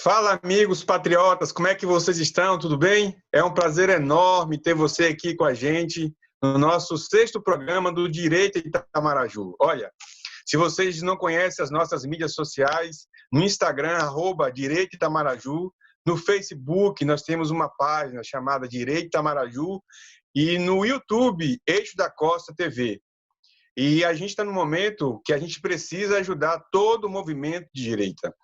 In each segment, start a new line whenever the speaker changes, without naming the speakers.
Fala, amigos patriotas, como é que vocês estão? Tudo bem? É um prazer enorme ter você aqui com a gente no nosso sexto programa do Direito de Itamaraju. Olha, se vocês não conhecem as nossas mídias sociais, no Instagram, @Direito Itamaraju, no Facebook nós temos uma página chamada Direito Itamaraju e no YouTube, Eixo da Costa TV. E a gente está no momento que a gente precisa ajudar todo o movimento de direita.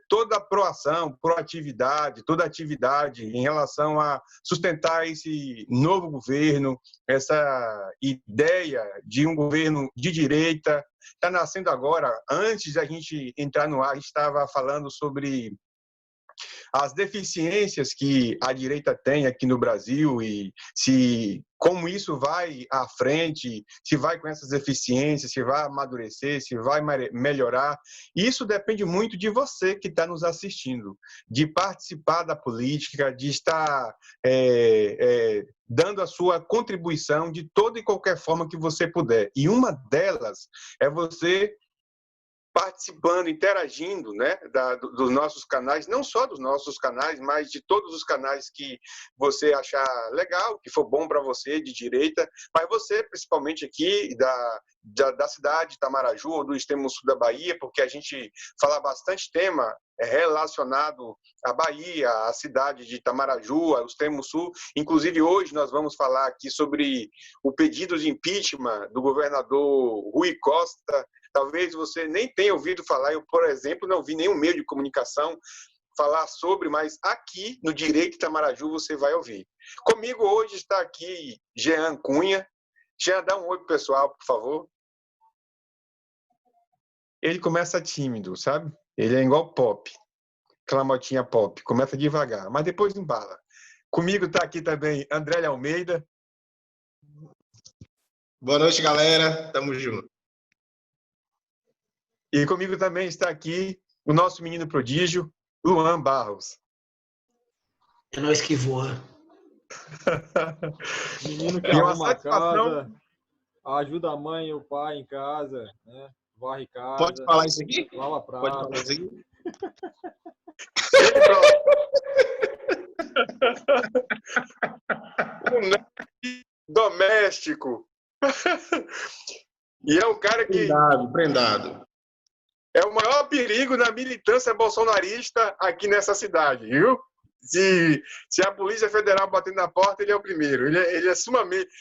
Toda a proação, proatividade, toda atividade em relação a sustentar esse novo governo, essa ideia de um governo de direita, está nascendo agora. Antes da gente entrar no ar, a gente estava falando sobre as deficiências que a direita tem aqui no Brasil e como isso vai à frente, se vai com essas deficiências, se vai amadurecer, se vai melhorar. Isso depende muito de você que está nos assistindo, de participar da política, de estar dando a sua contribuição de toda e qualquer forma que você puder. E uma delas é você participando, interagindo, né, dos nossos canais, não só dos nossos canais, mas de todos os canais que você achar legal, que for bom para você, de direita, mas você, principalmente aqui da cidade de Itamaraju, ou do extremo sul da Bahia, porque a gente fala bastante tema relacionado à Bahia, à cidade de Itamaraju, ao extremo sul. Inclusive, hoje nós vamos falar aqui sobre o pedido de impeachment do governador Rui Costa. Talvez você nem tenha ouvido falar, eu, por exemplo, não vi nenhum meio de comunicação falar sobre, mas aqui no Direito Itamaraju você vai ouvir. Comigo hoje está aqui Jean Cunha. Jean, dá um oi pro pessoal, por favor. Ele começa tímido, sabe? Ele é igual pop, aquela motinha pop, começa devagar, mas depois embala. Comigo está aqui também André Almeida.
Boa noite, galera. Tamo junto.
E comigo também está aqui o nosso menino prodígio, Luan Barros.
É nós que voa.
Menino que arruma a casa, ajuda a mãe e o pai em casa, né? Varre casa.
Pode falar isso aqui?
Lava prato.
Pode falar isso aqui?
Doméstico. E é um cara que...
Prendado.
É o maior perigo na militância bolsonarista aqui nessa cidade, viu? Se a Polícia Federal bater na porta, ele é o primeiro. Ele é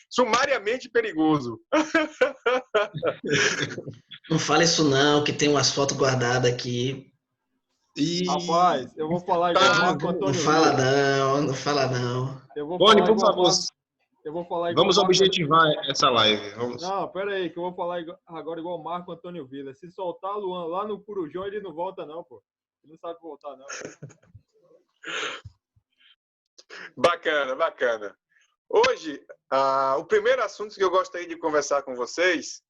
sumariamente perigoso.
Não fala isso não, que tem umas fotos guardadas aqui.
Rapaz, eu vou falar igual o Marco Antônio.
Não fala não.
Boni, por favor.
Eu vou falar igual
Vamos objetivar essa live. Vamos.
Não, pera aí, que eu vou falar agora igual o Marco Antônio Villa. Se soltar Luan lá no Purujão, ele não volta não, pô. Ele não sabe voltar, não.
Bacana, bacana. Hoje, o primeiro assunto que eu gostaria de conversar com vocês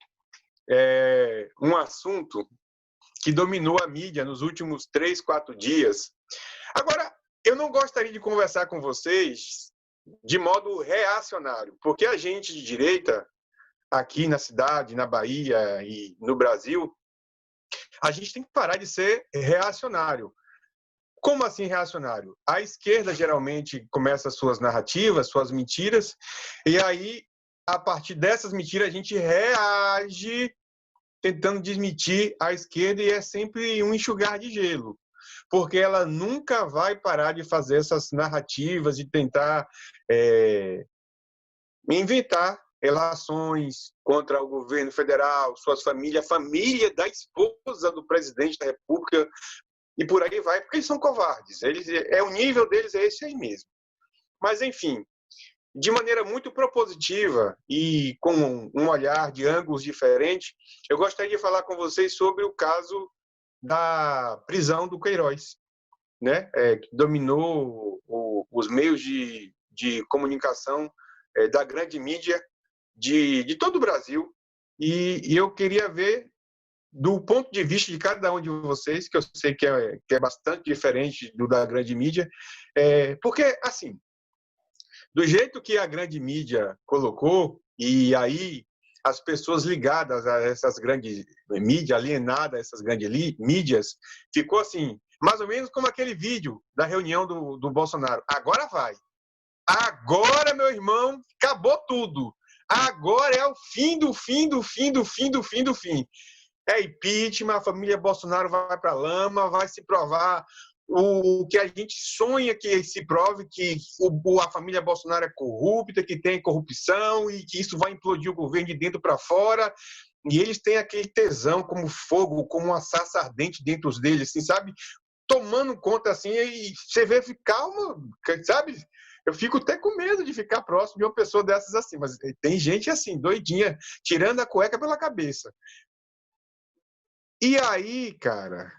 é um assunto que dominou a mídia nos últimos 3, 4 dias. Agora, eu não gostaria de conversar com vocês de modo reacionário, porque a gente de direita, aqui na cidade, na Bahia e no Brasil, a gente tem que parar de ser reacionário. Como assim reacionário? A esquerda geralmente começa suas narrativas, suas mentiras, e aí, a partir dessas mentiras, a gente reage tentando desmentir a esquerda, e é sempre um enxugar de gelo, porque ela nunca vai parar de fazer essas narrativas, de tentar inventar relações contra o governo federal, suas famílias, a família da esposa do presidente da República, e por aí vai, porque eles são covardes. O nível deles é esse aí mesmo. Mas, enfim, de maneira muito propositiva e com um olhar de ângulos diferentes, eu gostaria de falar com vocês sobre o caso da prisão do Queiroz, né? Que dominou os meios de comunicação da grande mídia de todo o Brasil. E eu queria ver, do ponto de vista de cada um de vocês, que eu sei que é bastante diferente do da grande mídia, porque, assim, do jeito que a grande mídia colocou, e aí as pessoas ligadas a essas grandes mídias, alienadas a essas grandes mídias, ficou assim, mais ou menos como aquele vídeo da reunião do Bolsonaro. Agora vai. Agora, meu irmão, acabou tudo. Agora é o fim do fim do fim do fim do fim do fim. É impeachment, a família Bolsonaro vai para a lama, vai se provar o que a gente sonha que se prove, que a família Bolsonaro é corrupta, que tem corrupção e que isso vai implodir o governo de dentro para fora. E eles têm aquele tesão como fogo, como uma sarça ardente dentro deles, assim, sabe? Tomando conta assim, e você vê, calma, sabe? Eu fico até com medo de ficar próximo de uma pessoa dessas assim, mas tem gente assim, doidinha, tirando a cueca pela cabeça. E aí, cara,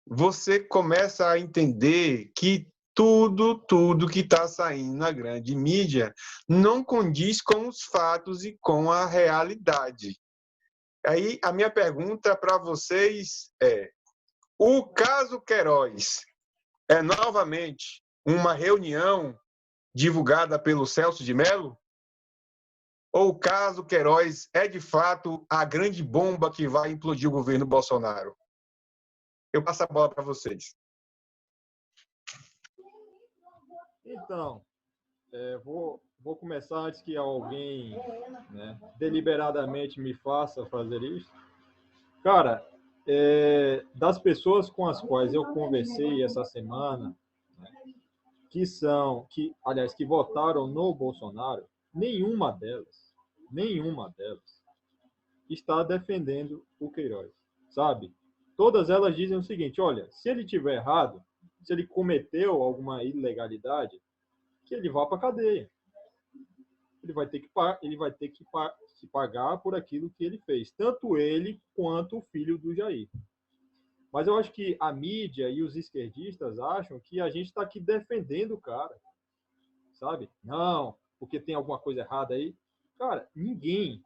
você começa a entender que tudo que está saindo na grande mídia não condiz com os fatos e com a realidade. Aí, a minha pergunta para vocês é: o caso Queiroz é novamente uma reunião divulgada pelo Celso de Mello? Ou o caso Queiroz é, de fato, a grande bomba que vai implodir o governo Bolsonaro? Eu passo a bola para vocês.
Então, vou começar antes que alguém, né, deliberadamente me faça fazer isso. Cara, das pessoas com as quais eu conversei essa semana, né, que votaram no Bolsonaro, nenhuma delas está defendendo o Queiroz, sabe? Todas elas dizem o seguinte: olha, se ele tiver errado, se ele cometeu alguma ilegalidade, que ele vá para a cadeia. Ele vai ter que se pagar por aquilo que ele fez, tanto ele quanto o filho do Jair. Mas eu acho que a mídia e os esquerdistas acham que a gente está aqui defendendo o cara, sabe? Não, porque tem alguma coisa errada aí. Cara, ninguém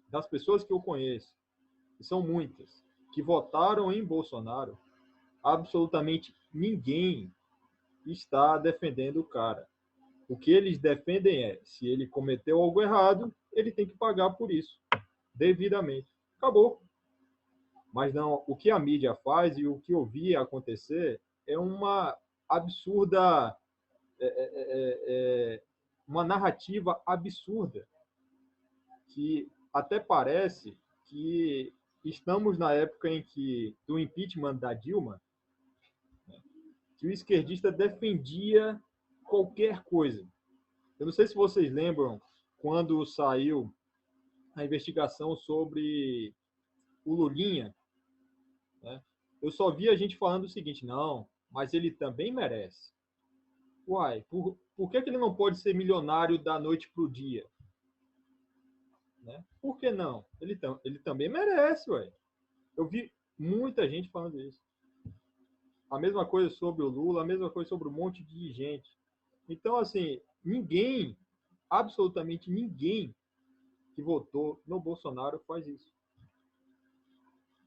das pessoas que eu conheço, e são muitas, que votaram em Bolsonaro, absolutamente ninguém está defendendo o cara. O que eles defendem é, se ele cometeu algo errado, ele tem que pagar por isso, devidamente. Acabou. Mas não, o que a mídia faz e o que eu vi acontecer é uma absurda, uma narrativa absurda, que até parece que estamos na época em que, do impeachment da Dilma, né, que o esquerdista defendia qualquer coisa. Eu não sei se vocês lembram quando saiu a investigação sobre o Lulinha, né? Eu só vi a gente falando o seguinte: não, mas ele também merece. Uai, por que ele não pode ser milionário da noite para o dia? Né? Por que não? Ele também merece, ué. Eu vi muita gente falando isso. A mesma coisa sobre o Lula, a mesma coisa sobre um monte de gente. Então, assim, ninguém, absolutamente ninguém que votou no Bolsonaro faz isso.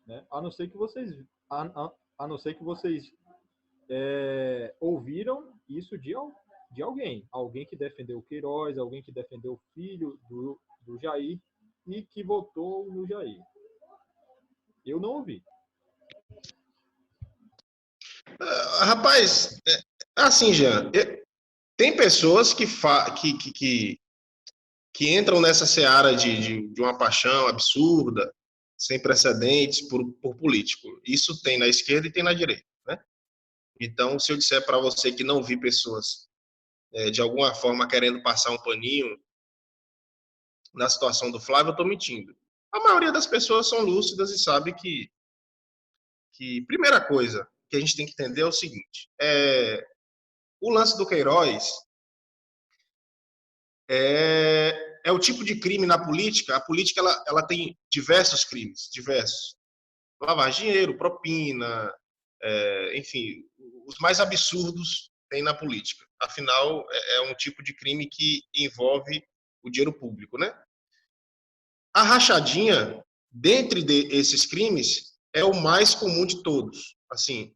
Né? A não ser que vocês, ouviram isso de alguém que defendeu o Queiroz, alguém que defendeu o filho do Jair e que votou no Jair. Eu não ouvi.
Rapaz, assim, Jean, tem pessoas que entram nessa seara de uma paixão absurda, sem precedentes, por político. Isso tem na esquerda e tem na direita, né? Então, se eu disser para você que não vi pessoas, de alguma forma, querendo passar um paninho na situação do Flávio, eu estou mentindo. A maioria das pessoas são lúcidas e sabe que primeira coisa que a gente tem que entender é o seguinte: o lance do Queiroz é o tipo de crime na política. A política ela tem diversos crimes, diversos. Lavar dinheiro, propina, enfim, os mais absurdos tem na política. Afinal, é um tipo de crime que envolve o dinheiro público, né? A rachadinha, dentre esses crimes, é o mais comum de todos. Assim,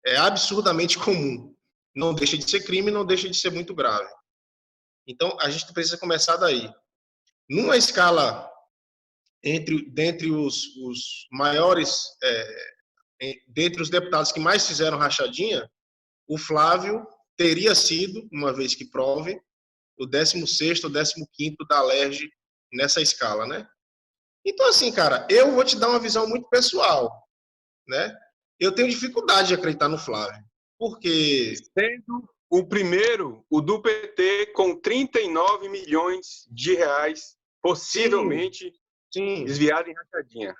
é absurdamente comum. Não deixa de ser crime, não deixa de ser muito grave. Então, a gente precisa começar daí. Numa escala dentre os maiores, dentre os deputados que mais fizeram rachadinha, o Flávio teria sido, uma vez que prove, o 16º ou 15º da Alerj nessa escala, né? Então, assim, cara, eu vou te dar uma visão muito pessoal, né? Eu tenho dificuldade de acreditar no Flávio, porque...
Sendo o primeiro, o do PT, com 39 milhões de reais, possivelmente
Sim.
desviado em rachadinha.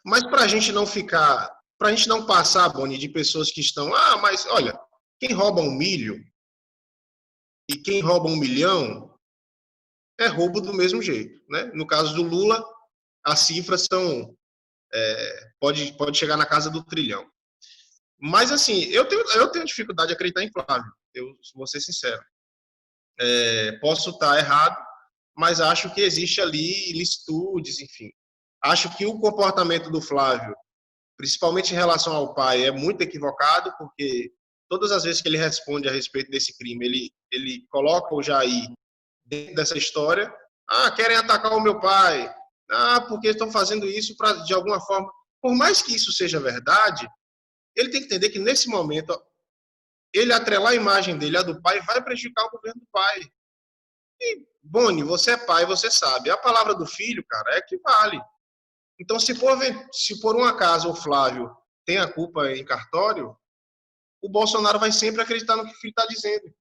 Mas para a gente não passar, Boni, de pessoas que estão, mas olha, quem rouba 1 milho e quem rouba 1 milhão é roubo do mesmo jeito, né? No caso do Lula, as cifras são, pode chegar na casa do trilhão. Mas assim, eu tenho dificuldade de acreditar em Flávio, eu vou ser sincero. Posso estar errado, mas acho que existe ali ilicitudes, enfim. Acho que o comportamento do Flávio, principalmente em relação ao pai, é muito equivocado, porque todas as vezes que ele responde a respeito desse crime, ele coloca o Jair dentro dessa história. Querem atacar o meu pai. Porque estão fazendo isso de alguma forma. Por mais que isso seja verdade, ele tem que entender que nesse momento, ele atrelar a imagem dele à do pai vai prejudicar o governo do pai. E, Boni, você é pai, você sabe. A palavra do filho, cara, é que vale. Então, se por um acaso o Flávio tem a culpa em cartório, o Bolsonaro vai sempre acreditar no que o filho está dizendo.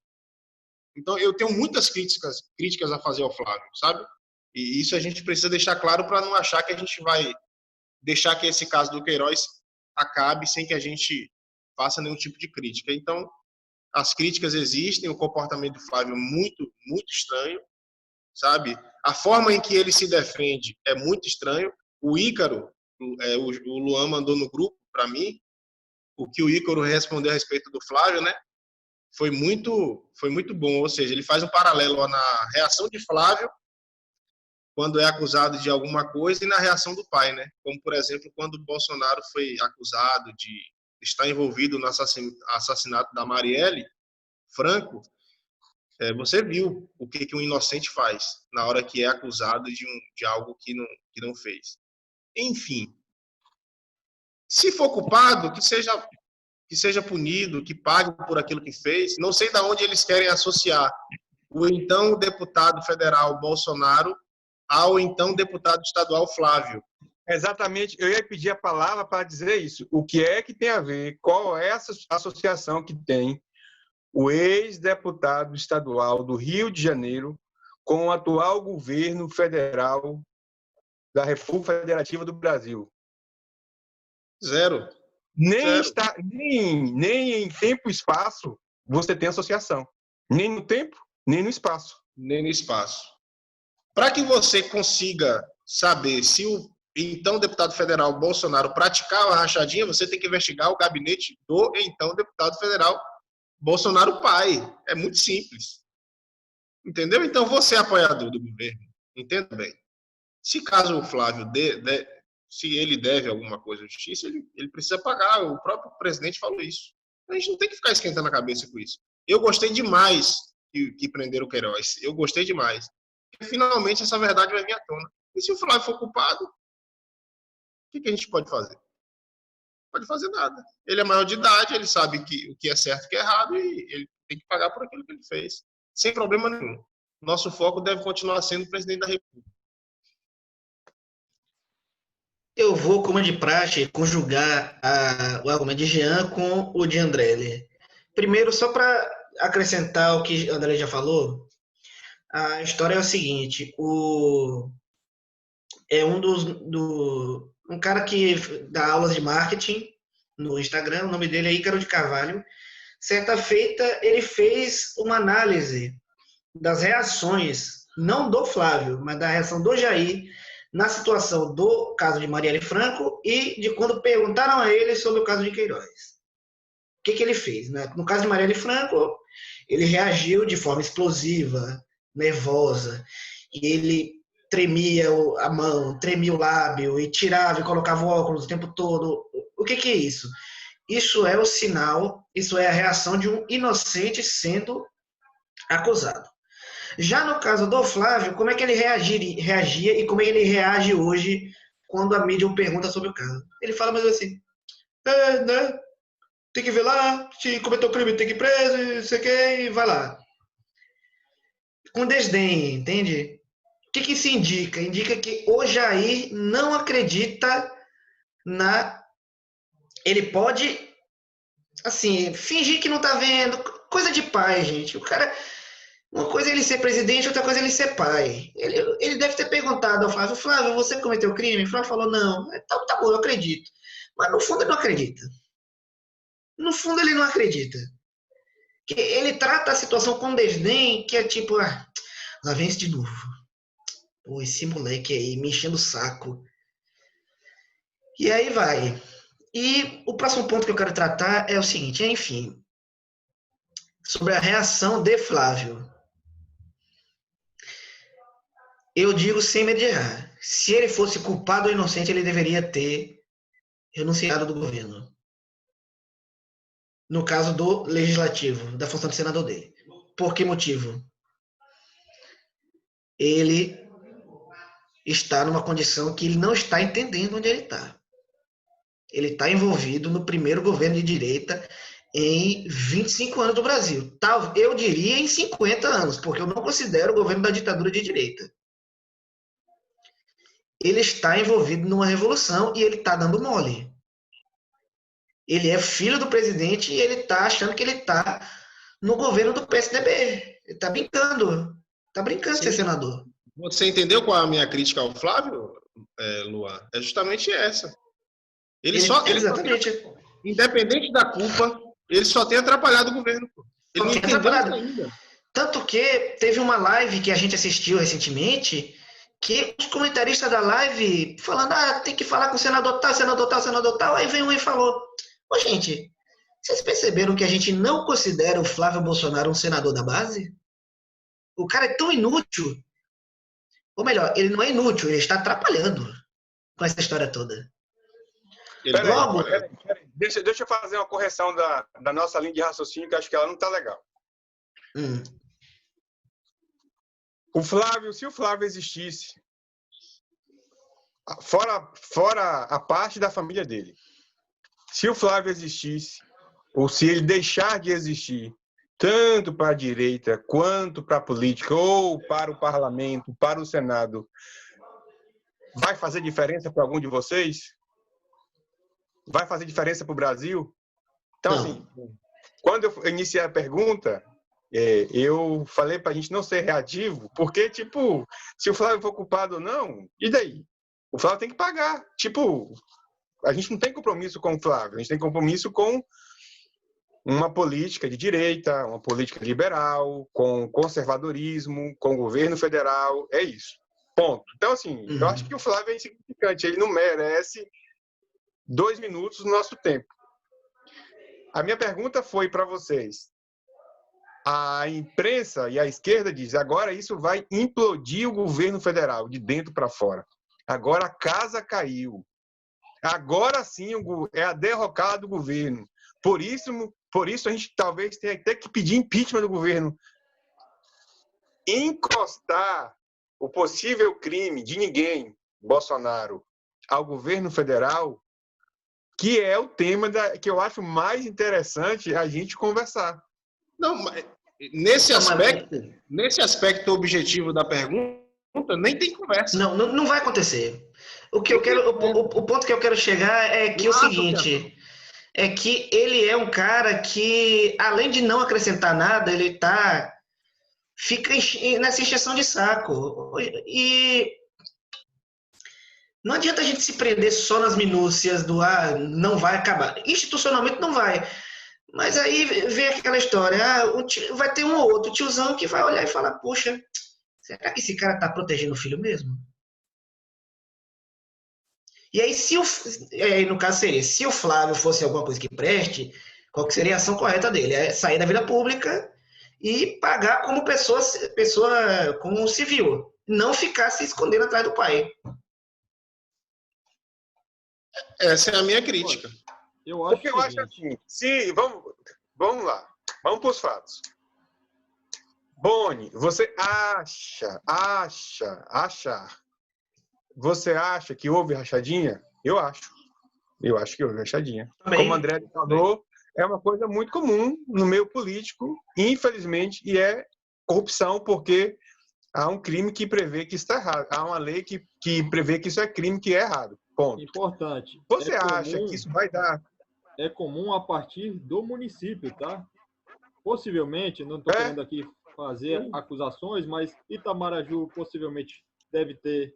Então, eu tenho muitas críticas a fazer ao Flávio, sabe? E isso a gente precisa deixar claro para não achar que a gente vai deixar que esse caso do Queiroz acabe sem que a gente faça nenhum tipo de crítica. Então, as críticas existem, o comportamento do Flávio é muito, muito estranho, sabe? A forma em que ele se defende é muito estranho. O Ícaro, o Luan mandou no grupo para mim, o que o Ícaro respondeu a respeito do Flávio, né? Foi muito bom, ou seja, ele faz um paralelo na reação de Flávio quando é acusado de alguma coisa e na reação do pai, né? Como, por exemplo, quando o Bolsonaro foi acusado de estar envolvido no assassinato da Marielle Franco, você viu o que um inocente faz na hora que é acusado de algo que não fez. Enfim, se for culpado, que seja punido, que pague por aquilo que fez. Não sei de onde eles querem associar o então deputado federal Bolsonaro ao então deputado estadual Flávio.
Exatamente, eu ia pedir a palavra para dizer isso. O que é que tem a ver, qual é essa associação que tem o ex-deputado estadual do Rio de Janeiro com o atual governo federal da República Federativa do Brasil?
Zero.
Nem em tempo e espaço você tem associação. Nem no tempo, nem no espaço.
Nem no espaço. Para que você consiga saber se o então deputado federal Bolsonaro praticava a rachadinha, você tem que investigar o gabinete do então deputado federal Bolsonaro pai. É muito simples. Entendeu? Então, você é apoiador do governo. Entenda bem. Se caso o Flávio se ele deve alguma coisa à justiça, ele precisa pagar. O próprio presidente falou isso. A gente não tem que ficar esquentando a cabeça com isso. Eu gostei demais que prenderam o Queiroz. Eu gostei demais. Porque, finalmente, essa verdade vai vir à tona. E se o Flávio for culpado, o que a gente pode fazer? Não pode fazer nada. Ele é maior de idade, ele sabe o que é certo e o que é errado, e ele tem que pagar por aquilo que ele fez. Sem problema nenhum. Nosso foco deve continuar sendo o presidente da República.
Eu vou, como de praxe, conjugar o argumento de Jean com o de Andrelli. Primeiro, só para acrescentar o que André já falou, a história é o seguinte: um cara que dá aulas de marketing no Instagram, o nome dele é Ícaro de Carvalho. Certa feita, ele fez uma análise das reações, não do Flávio, mas da reação do Jair na situação do caso de Marielle Franco e de quando perguntaram a ele sobre o caso de Queiroz. O que ele fez? Né? No caso de Marielle Franco, ele reagiu de forma explosiva, nervosa, e ele tremia a mão, tremia o lábio, e tirava e colocava o óculos o tempo todo. O que é isso? Isso é o sinal, isso é a reação de um inocente sendo acusado. Já no caso do Flávio, como é que ele reagia e como é que ele reage hoje quando a mídia o pergunta sobre o caso? Ele fala mais assim: né? Tem que ver lá, se cometeu crime tem que ir preso, não sei o que, e vai lá. Com desdém, entende? O que isso indica? Indica que o Jair não acredita na... Ele pode, assim, fingir que não tá vendo. Coisa de pai, gente. O cara... Uma coisa é ele ser presidente, outra coisa é ele ser pai. Ele deve ter perguntado ao Flávio, Flávio, você cometeu crime? O Flávio falou, não. Tá bom, eu acredito. Mas no fundo ele não acredita. No fundo ele não acredita. Que ele trata a situação com desdém, que é tipo, lá vem esse de novo. Pô, esse moleque aí me enchendo o saco. E aí vai. E o próximo ponto que eu quero tratar é o seguinte, enfim, sobre a reação de Flávio. Eu digo sem medo de errar. Se ele fosse culpado ou inocente, ele deveria ter renunciado do governo. No caso do legislativo, da função de senador dele. Por que motivo? Ele está numa condição que ele não está entendendo onde ele está. Ele está envolvido no primeiro governo de direita em 25 anos do Brasil. Eu diria em 50 anos, porque eu não considero o governo da ditadura de direita. Ele está envolvido numa revolução e ele está dando mole. Ele é filho do presidente e ele está achando que ele está no governo do PSDB. Ele está brincando. Está brincando de ser senador.
Você entendeu qual é a minha crítica ao Flávio, Luan? É justamente essa.
Exatamente.
Independente da culpa, ele só tem atrapalhado o governo. Ele não entendeu isso ainda.
Tanto que teve uma live que a gente assistiu recentemente, que os comentaristas da live falando, tem que falar com o senador tal, aí vem um e falou, gente, vocês perceberam que a gente não considera o Flávio Bolsonaro um senador da base? O cara é tão inútil. Ou melhor, ele não é inútil, ele está atrapalhando com essa história toda.
Peraí. Deixa eu fazer uma correção da nossa linha de raciocínio, que acho que ela não está legal. Se o Flávio existisse, fora a parte da família dele, se o Flávio existisse, ou se ele deixar de existir, tanto para a direita quanto para a política, ou para o parlamento, para o Senado, vai fazer diferença para algum de vocês? Vai fazer diferença para o Brasil? Então, assim, quando eu iniciei a pergunta, eu falei para a gente não ser reativo, porque, tipo, se o Flávio for culpado ou não, e daí? O Flávio tem que pagar. Tipo, a gente não tem compromisso com o Flávio, a gente tem compromisso com uma política de direita, uma política liberal, com conservadorismo, com o governo federal, é isso. Ponto. Então, assim, eu acho que o Flávio é insignificante, ele não merece 2 minutos do nosso tempo. A minha pergunta foi para vocês. A imprensa e a esquerda diz, agora isso vai implodir o governo federal, de dentro para fora. Agora a casa caiu. Agora sim é a derrocada do governo. Por isso a gente talvez tenha até que pedir impeachment do governo. Encostar o possível crime de ninguém, Bolsonaro, ao governo federal, que é o tema que eu acho mais interessante a gente conversar.
Não, mas nesse aspecto objetivo da pergunta, nem tem conversa.
Não vai acontecer. O ponto que eu quero chegar é que o seguinte, é que ele é um cara que, além de não acrescentar nada, ele fica nessa encheção de saco. E não adianta a gente se prender só nas minúcias do não vai acabar. Institucionalmente não vai. Mas aí vem aquela história, vai ter um ou outro tiozão que vai olhar e falar, poxa, será que esse cara está protegendo o filho mesmo? E aí, no caso seria, se o Flávio fosse alguma coisa que preste, qual que seria a ação correta dele? É sair da vida pública e pagar como pessoa como civil. Não ficar se escondendo atrás do pai.
Essa é a minha crítica.
Porque eu acho assim, vamos lá, vamos para os fatos. Boni, você você acha que houve rachadinha? Eu acho. Eu acho que houve rachadinha.
Também.
Como o André falou, é uma coisa muito comum no meio político, infelizmente, e é corrupção, porque há um crime que prevê que isso está errado. Há uma lei que prevê que isso é crime, que é errado. Ponto.
Importante.
Você acha que isso vai dar?
É comum a partir do município, tá? Possivelmente, não estou querendo aqui fazer acusações, mas Itamaraju possivelmente deve ter.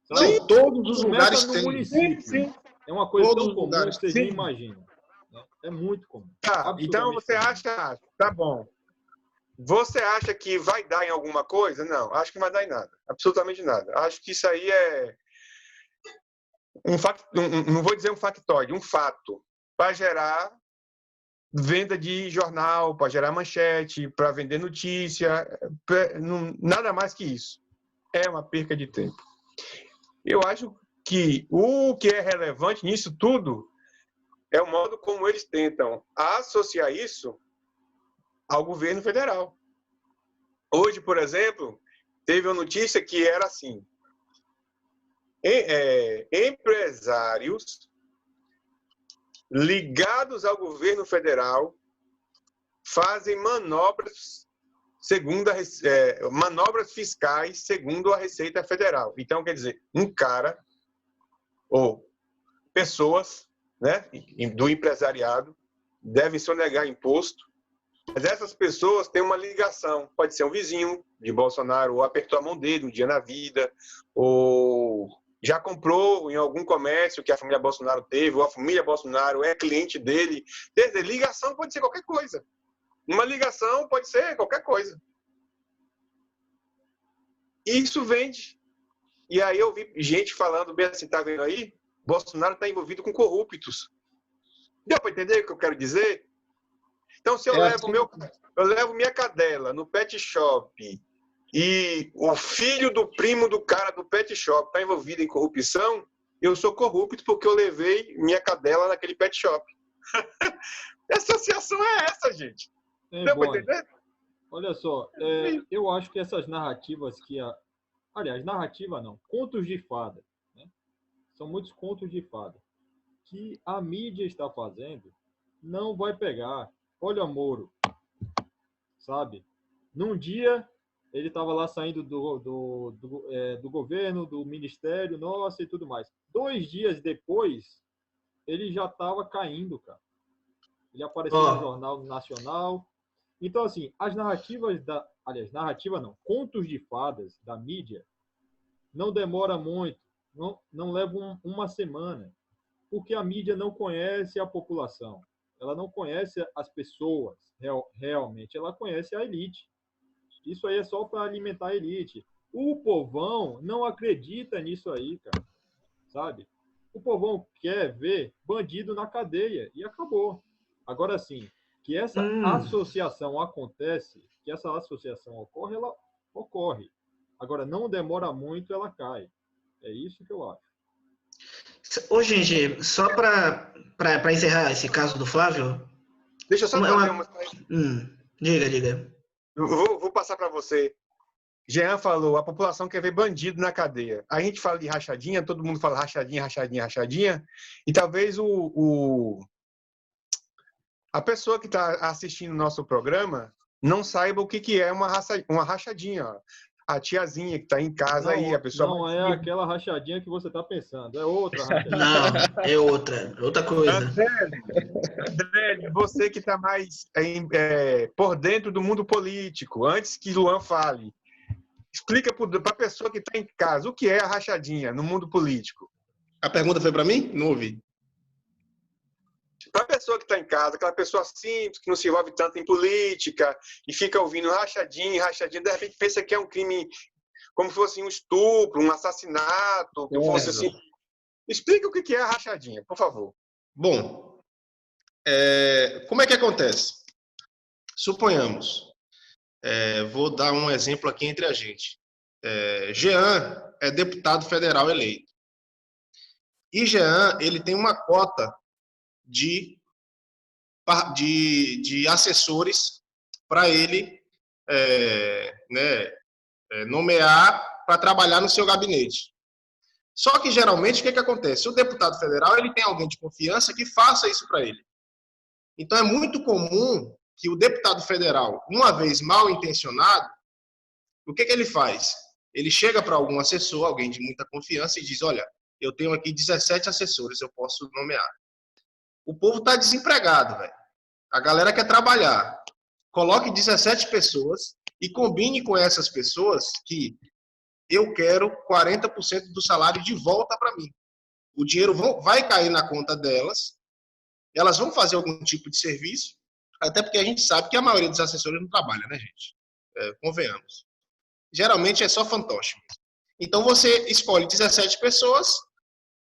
Sabe?
Não, todos os
Começa
lugares
no
têm.
município.
Sim.
É uma coisa
Todos
tão
os
comum
lugares
que vocês
têm.
nem imaginam. Né? É muito comum.
Tá, então você acha, tá bom. Você acha que vai dar em alguma coisa? Não, acho que não vai dar em nada. Absolutamente nada. Acho que isso aí é não vou dizer um factoide, um fato, para gerar venda de jornal, para gerar manchete, para vender notícia, nada mais que isso. É uma perca de tempo. Eu acho que o que é relevante nisso tudo é o modo como eles tentam associar isso ao governo federal. Hoje, por exemplo, teve uma notícia que era assim: empresários ligados ao governo federal fazem manobras manobras fiscais segundo a Receita Federal. Então, quer dizer, um cara ou pessoas, né, do empresariado devem sonegar imposto, mas essas pessoas têm uma ligação. Pode ser um vizinho de Bolsonaro, ou apertou a mão dele um dia na vida, ou já comprou em algum comércio que a família Bolsonaro teve, ou a família Bolsonaro é cliente dele. Quer dizer, ligação pode ser qualquer coisa. Uma ligação pode ser qualquer coisa. Isso vende. E aí eu vi gente falando bem assim, tá vendo aí? Bolsonaro está envolvido com corruptos. Deu para entender o que eu quero dizer? Então, se eu levo minha cadela no pet shop e o filho do primo do cara do pet shop está envolvido em corrupção, eu sou corrupto porque eu levei minha cadela naquele pet shop. A associação é essa, gente. Deu para entender?
Olha só, eu acho que essas narrativas aliás, narrativa não, contos de fada, né? São muitos contos de fada que a mídia está fazendo, não vai pegar. Olha Moro, sabe? Num dia, ele estava lá saindo do governo, do ministério, nossa, e tudo mais. 2 dias depois, ele já estava caindo, cara. Ele apareceu no Jornal Nacional. Então, assim, as narrativas aliás, narrativa não, contos de fadas da mídia não demora muito, não leva uma semana, porque a mídia não conhece a população, ela não conhece as pessoas realmente, ela conhece a elite. Isso aí é só para alimentar a elite. O povão não acredita nisso aí, cara, sabe? O povão quer ver bandido na cadeia e acabou. Agora sim, que essa associação acontece, que essa associação ocorre, ela ocorre. Agora, não demora muito, ela cai. É isso que eu acho.
Ô, gente, só para encerrar esse caso do Flávio...
Deixa eu só fazer uma...
Diga.
Vou passar para você. Jean falou, a população quer ver bandido na cadeia. A gente fala de rachadinha, todo mundo fala rachadinha, e talvez a pessoa que está assistindo o nosso programa não saiba o que é uma rachadinha. Ó. A tiazinha que está em casa
não,
aí, a pessoa...
Não é aquela rachadinha que você está pensando, é outra rachadinha.
Não, é outra coisa.
André, você que está mais por dentro do mundo político, antes que Luan fale, explica para a pessoa que está em casa o que é a rachadinha no mundo político.
A pergunta foi para mim? Não ouvi.
Para a pessoa que está em casa, aquela pessoa simples, que não se envolve tanto em política e fica ouvindo rachadinha, de repente pensa que é um crime como se fosse um estupro, um assassinato, que fosse assim. Explica o que é a rachadinha, por favor.
Bom, como é que acontece? Suponhamos, vou dar um exemplo aqui entre a gente. Jean é deputado federal eleito. E Jean, ele tem uma cota de assessores para ele nomear para trabalhar no seu gabinete. Só que, geralmente, o que acontece? O deputado federal ele tem alguém de confiança que faça isso para ele. Então, é muito comum que o deputado federal, uma vez mal intencionado, o que ele faz? Ele chega para algum assessor, alguém de muita confiança, e diz, olha, eu tenho aqui 17 assessores, eu posso nomear. O povo está desempregado, velho. A galera quer trabalhar. Coloque 17 pessoas e combine com essas pessoas que eu quero 40% do salário de volta para mim. O dinheiro vai cair na conta delas, elas vão fazer algum tipo de serviço, até porque a gente sabe que a maioria dos assessores não trabalha, né, gente? Convenhamos. Geralmente é só fantoche. Então você escolhe 17 pessoas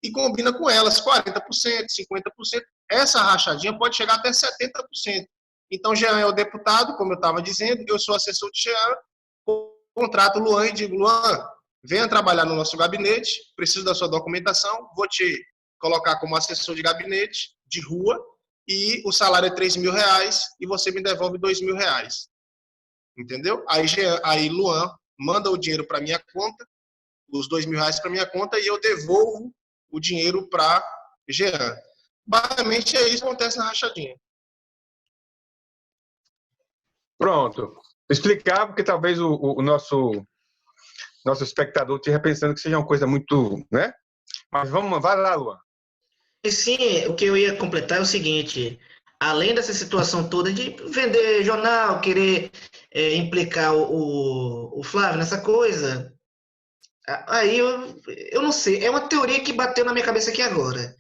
e combina com elas 40%, 50%. Essa rachadinha pode chegar até 70%. Então, Jean é o deputado, como eu estava dizendo, eu sou assessor de Jean, contrato o Luan e digo, Luan, venha trabalhar no nosso gabinete, preciso da sua documentação, vou te colocar como assessor de gabinete, de rua, e o salário é R$3.000 e você me devolve R$2.000. Entendeu? Aí Luan manda o dinheiro para minha conta, os R$2.000 para minha conta, e eu devolvo o dinheiro para Jean. Basicamente é isso que acontece na rachadinha.
Pronto. Explicar, porque talvez o nosso espectador esteja pensando que seja uma coisa muito, né? Mas vai lá, Luan.
E sim, o que eu ia completar é o seguinte: além dessa situação toda de vender jornal, querer implicar o Flávio nessa coisa, aí eu não sei, é uma teoria que bateu na minha cabeça aqui agora,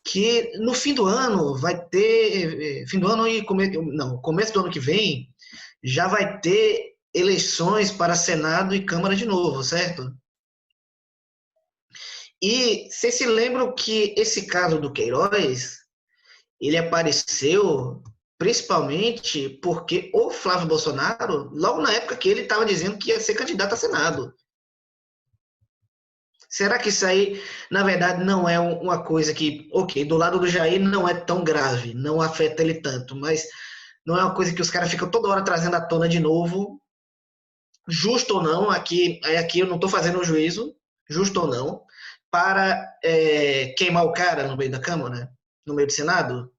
que no fim do ano vai ter, fim do ano e começo do ano que vem, já vai ter eleições para Senado e Câmara de novo, certo? E vocês se lembram que esse caso do Queiroz, ele apareceu principalmente porque o Flávio Bolsonaro, logo na época que ele estava dizendo que ia ser candidato a Senado. Será que isso aí, na verdade, não é uma coisa que, ok, do lado do Jair não é tão grave, não afeta ele tanto, mas não é uma coisa que os caras ficam toda hora trazendo à tona de novo, justo ou não, aqui eu não estou fazendo um juízo, justo ou não, para queimar o cara no meio da Câmara, no meio do Senado?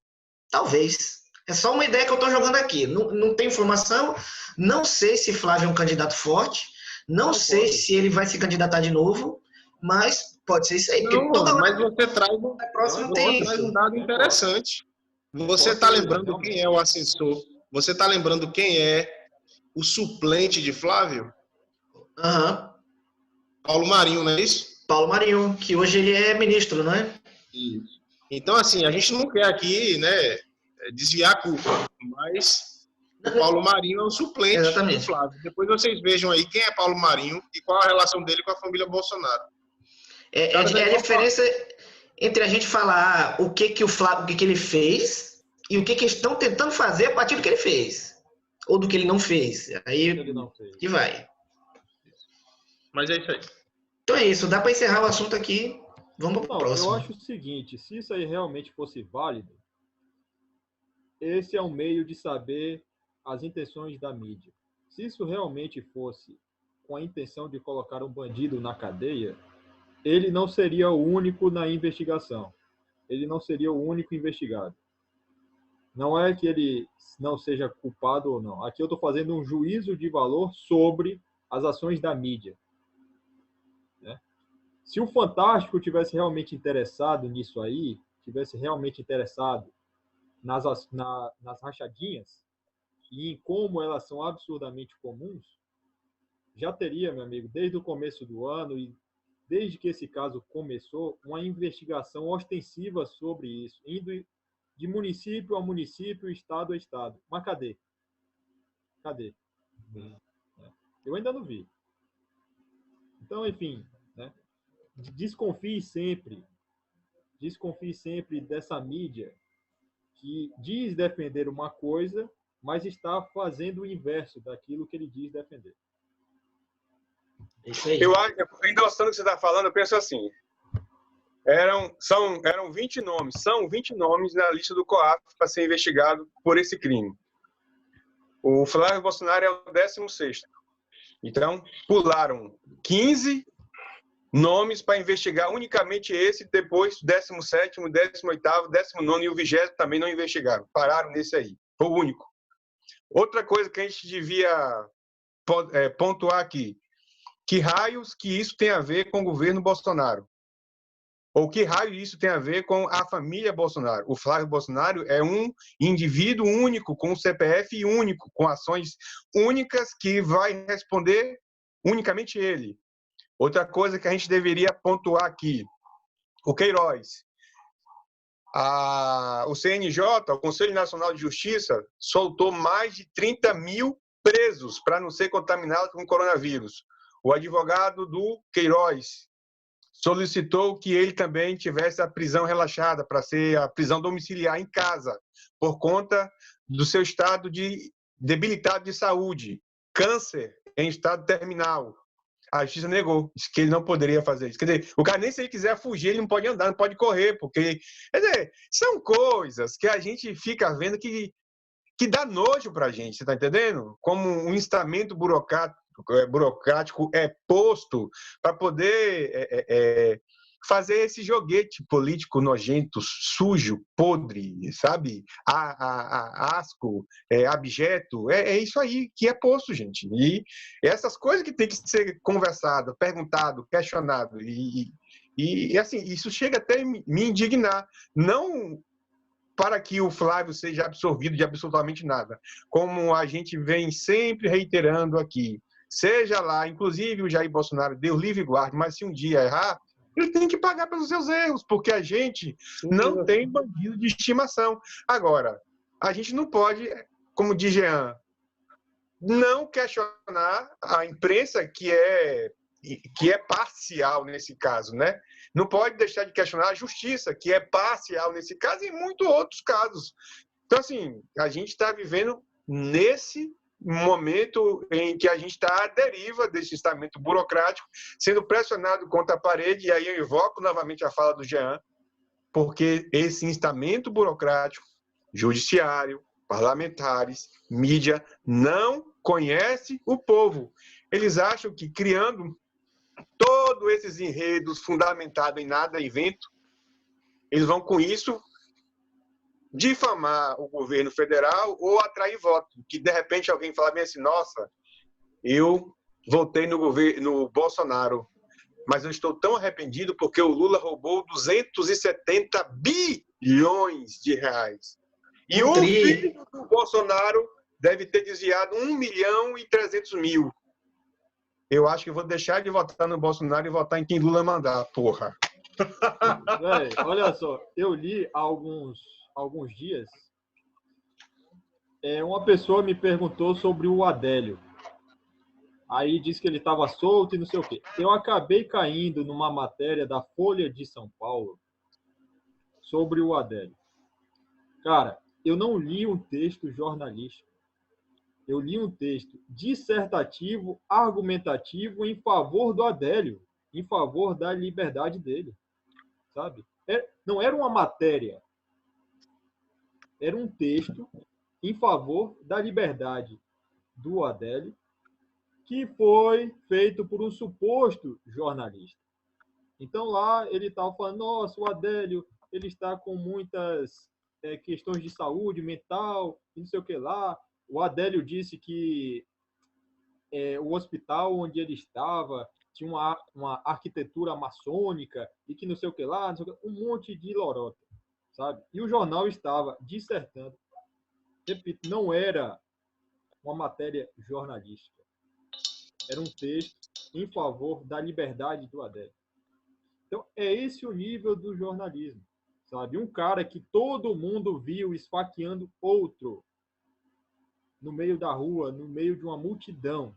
Talvez. É só uma ideia que eu estou jogando aqui. Não tem informação, não sei se Flávio é um candidato forte, não sei se ele vai se candidatar de novo, mas pode ser isso aí.
Não, mas você traz um dado interessante. Você está lembrando quem é o assessor? Você está lembrando quem é o suplente de Flávio?
Uhum.
Paulo Marinho, não é isso?
Paulo Marinho, que hoje ele é ministro, não é?
Isso. Então, assim, a gente não quer aqui, né, desviar a culpa, mas o Paulo Marinho é o suplente do Flávio. Depois vocês vejam aí quem é Paulo Marinho e qual a relação dele com a família Bolsonaro.
É a diferença entre a gente falar o que o Flávio, o que ele fez e o que estão tentando fazer a partir do que ele fez. Ou do que ele não fez. Aí que vai.
Mas é isso aí.
Então é isso, dá para encerrar o assunto aqui. Vamos para o próximo.
Eu acho o seguinte, se isso aí realmente fosse válido, esse é um meio de saber as intenções da mídia. Se isso realmente fosse com a intenção de colocar um bandido na cadeia, ele não seria o único na investigação. Ele não seria o único investigado. Não é que ele não seja culpado ou não. Aqui eu estou fazendo um juízo de valor sobre as ações da mídia. Né? Se o Fantástico tivesse realmente interessado nisso aí, tivesse realmente interessado nas rachadinhas e em como elas são absurdamente comuns, já teria, meu amigo, desde o começo do ano e desde que esse caso começou, uma investigação ostensiva sobre isso, indo de município a município, estado a estado. Mas cadê? Cadê? Eu ainda não vi. Então, enfim, né? Desconfie sempre dessa mídia que diz defender uma coisa, mas está fazendo o inverso daquilo que ele diz defender.
Isso aí.
Eu acho, endossando o que você está falando, eu penso assim, eram 20 nomes, são 20 nomes na lista do COAF para ser investigado por esse crime. O Flávio Bolsonaro é o 16º. Então, pularam 15 nomes para investigar unicamente esse, depois 17º, 18º, 19º e o 20º também não investigaram. Pararam nesse aí. Foi o único. Outra coisa que a gente devia pontuar aqui, que raios que isso tem a ver com o governo Bolsonaro? Ou que raio isso tem a ver com a família Bolsonaro? O Flávio Bolsonaro é um indivíduo único, com um CPF único, com ações únicas que vai responder unicamente ele. Outra coisa que a gente deveria pontuar aqui, o Queiroz. O CNJ, o Conselho Nacional de Justiça, soltou mais de 30 mil presos para não ser contaminados com coronavírus. O advogado do Queiroz solicitou que ele também tivesse a prisão relaxada, para ser a prisão domiciliar em casa, por conta do seu estado de debilitado de saúde, câncer em estado terminal. A justiça negou, disse que ele não poderia fazer isso. Quer dizer, o cara nem se ele quiser fugir, ele não pode andar, não pode correr, porque... Quer dizer, são coisas que a gente fica vendo que dá nojo para a gente, você está entendendo? Como um instamento burocrático é posto para poder fazer esse joguete político nojento, sujo, podre, sabe? Asco, abjeto. É isso aí que é posto, gente. E essas coisas que tem que ser conversado, perguntado, questionado. E assim, isso chega até me indignar. Não para que o Flávio seja absorvido de absolutamente nada. Como a gente vem sempre reiterando aqui, seja lá, inclusive o Jair Bolsonaro, Deus livre e guarde, mas se um dia errar, ele tem que pagar pelos seus erros, porque a gente não tem bandido de estimação. Agora, a gente não pode, como diz Jean, não questionar a imprensa que é parcial nesse caso, né? Não pode deixar de questionar a justiça, que é parcial nesse caso e em muitos outros casos. Então, assim, a gente está vivendo nesse momento em que a gente está à deriva desse estamento burocrático, sendo pressionado contra a parede, e aí eu invoco novamente a fala do Jean, porque esse instamento burocrático, judiciário, parlamentares, mídia, não conhece o povo. Eles acham que criando todos esses enredos fundamentados em nada e vento, eles vão com isso difamar o governo federal ou atrair voto. Que de repente alguém fala bem assim, nossa, eu votei no Bolsonaro, mas eu estou tão arrependido porque o Lula roubou 270 bilhões de reais. E o filho do Bolsonaro deve ter desviado 1.300.000. Eu acho que eu vou deixar de votar no Bolsonaro e votar em quem Lula mandar, porra.
Véi, olha só, eu li há alguns dias, uma pessoa me perguntou sobre o Adélio. Aí disse que ele estava solto e não sei o quê. Eu acabei caindo numa matéria da Folha de São Paulo sobre o Adélio. Cara, eu não li um texto jornalístico. Eu li um texto dissertativo, argumentativo em favor do Adélio, em favor da liberdade dele, sabe? Não era uma matéria, era um texto em favor da liberdade do Adélio, que foi feito por um suposto jornalista. Então lá ele estava falando, nossa, o Adélio ele está com muitas questões de saúde mental, não sei o que lá. O Adélio disse que o hospital onde ele estava tinha uma arquitetura maçônica e que não sei o que lá, um monte de lorota, sabe? E o jornal estava dissertando. Repito, não era uma matéria jornalística. Era um texto em favor da liberdade do Adélio. Então, é esse o nível do jornalismo, sabe? Um cara que todo mundo viu esfaqueando outro no meio da rua, no meio de uma multidão.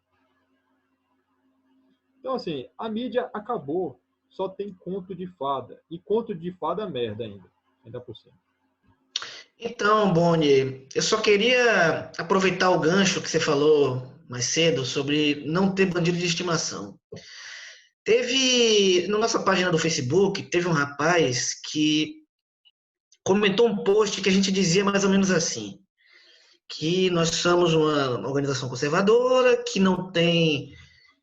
Então, assim, a mídia acabou. Só tem conto de fada. E conto de fada merda ainda por cima.
Então, Boni, eu só queria aproveitar o gancho que você falou mais cedo sobre não ter bandido de estimação. Na nossa página do Facebook, teve um rapaz que comentou um post que a gente dizia mais ou menos assim, que nós somos uma organização conservadora, que não tem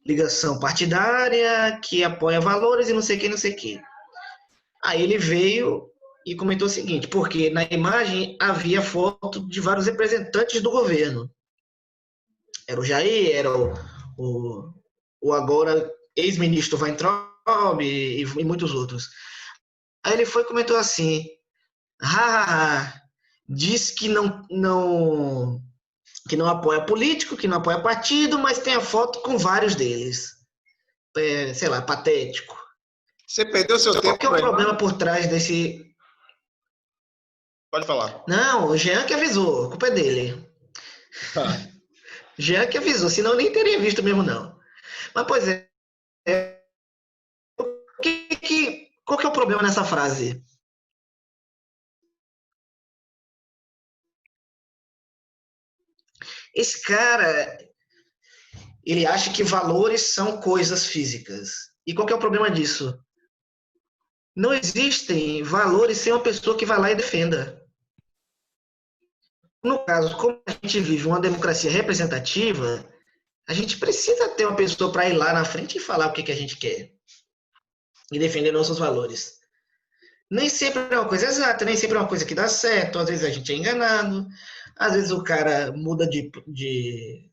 ligação partidária, que apoia valores e não sei o que, não sei o que. Aí ele veio e comentou o seguinte, porque na imagem havia foto de vários representantes do governo. Era o Jair, era o agora ex-ministro Weintraub e muitos outros. Aí ele foi e comentou assim, diz que não apoia político, que não apoia partido, mas tem a foto com vários deles. Sei lá, patético.
Você perdeu seu tempo.
Qual que é o problema por trás desse...
Pode falar.
Não, o Jean que avisou, a culpa é dele. Jean que avisou, senão eu nem teria visto mesmo, não. Mas, pois é. Qual que é o problema nessa frase? Esse cara, ele acha que valores são coisas físicas. E qual que é o problema disso? Não existem valores sem uma pessoa que vai lá e defenda. No caso, como a gente vive uma democracia representativa, a gente precisa ter uma pessoa para ir lá na frente e falar o que a gente quer. E defender nossos valores. Nem sempre é uma coisa exata, nem sempre é uma coisa que dá certo. Às vezes a gente é enganado. Às vezes o cara muda de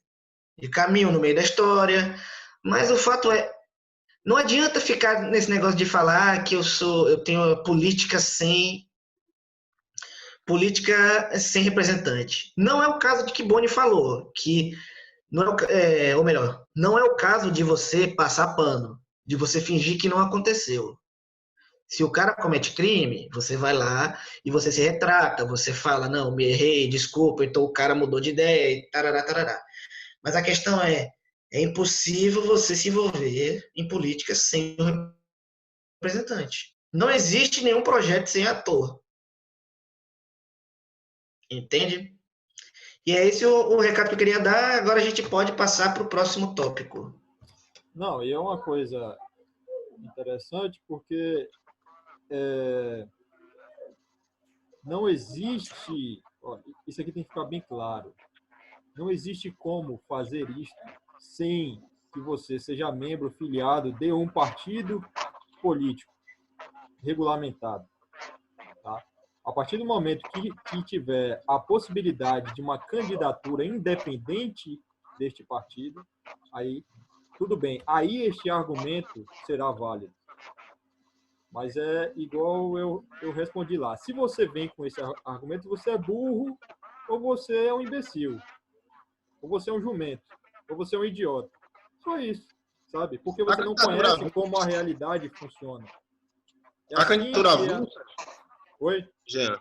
caminho no meio da história. Mas o fato é, não adianta ficar nesse negócio de falar que eu tenho política sem representante. Não é o caso de que Boni falou, que não ou melhor, não é o caso de você passar pano, de você fingir que não aconteceu. Se o cara comete crime, você vai lá e você se retrata, você fala, não, me errei, desculpa, então o cara mudou de ideia e tarará, tarará. Mas a questão é impossível você se envolver em política sem um representante. Não existe nenhum projeto sem ator. Entende? E é esse o recado que eu queria dar. Agora a gente pode passar para o próximo tópico.
Não, e é uma coisa interessante porque não existe, isso aqui tem que ficar bem claro, não existe como fazer isto sem que você seja membro filiado de um partido político regulamentado. Tá? A partir do momento que tiver a possibilidade de uma candidatura independente deste partido, aí tudo bem, aí este argumento será válido. Mas é igual eu respondi lá. Se você vem com esse argumento, você é burro, ou você é um imbecil, ou você é um jumento, ou você é um idiota. Só isso, sabe? Porque você não conhece como a realidade funciona.
A candidatura avulsa...
Oi?
Jean,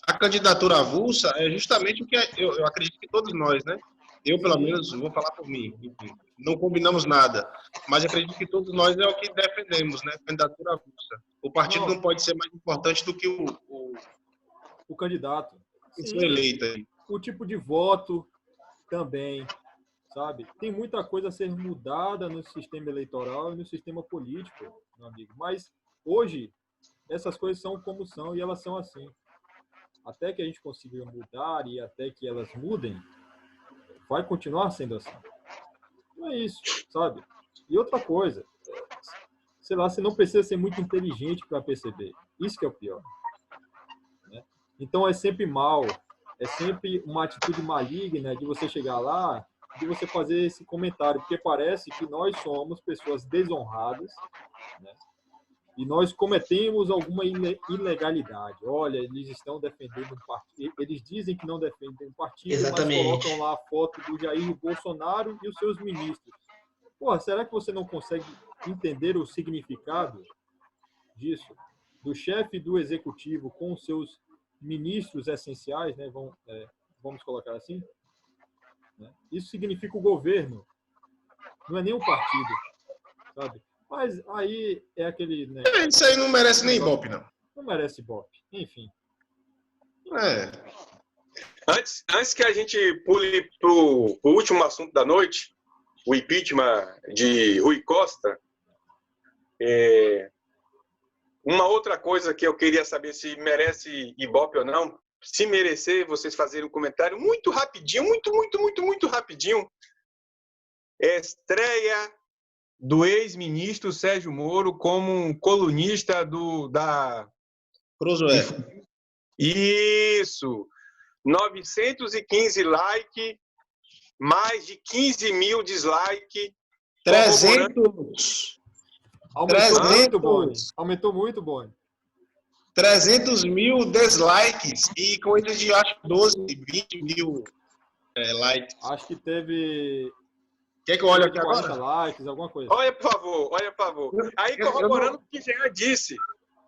a candidatura avulsa é justamente o que eu acredito que todos nós, né? Eu, pelo menos, vou falar por mim. Enfim, não combinamos nada. Mas acredito que todos nós é o que defendemos, né? Candidatura avulsa. O partido não pode ser mais importante do que
o candidato.
Pessoa eleita.
O tipo de voto também, sabe? Tem muita coisa a ser mudada no sistema eleitoral e no sistema político, meu amigo. Mas hoje, essas coisas são como são e elas são assim. Até que a gente consiga mudar e até que elas mudem, vai continuar sendo assim. Não é isso, sabe? E outra coisa, sei lá, você não precisa ser muito inteligente para perceber. Isso que é o pior. Né? Então é sempre mal, é sempre uma atitude maligna de você chegar lá, de você fazer esse comentário, porque parece que nós somos pessoas desonradas, né? E nós cometemos alguma ilegalidade. Olha, eles estão defendendo um partido. Eles dizem que não defendem um partido,
Exatamente.
Mas colocam lá a foto do Jair Bolsonaro e os seus ministros. Pô, será que você não consegue entender o significado disso? Do chefe do executivo com os seus ministros essenciais, né? Vamos colocar assim? Né? Isso significa o governo. Não é nem um partido, sabe? Mas aí é aquele... Né,
isso aí não merece nem ibope, não.
Não merece ibope. Enfim.
Antes que a gente pule para o último assunto da noite, o impeachment de Rui Costa, uma outra coisa que eu queria saber se merece ibope ou não, se merecer, vocês fazerem um comentário muito rapidinho, muito rapidinho. Estreia do ex-ministro Sérgio Moro como um colunista da...
Cruzoé.
Isso! 915 likes, mais de 15 mil dislikes.
300.
Aumentou muito, Boni. Aumentou muito, Boni.
300 mil dislikes e coisa de, acho, 12, 20 mil likes.
Acho que teve...
Quer que eu olhe aqui
40
agora?
likes, alguma coisa.
Olha, por favor, olha, por favor. Aí, corroborando o que Jean disse,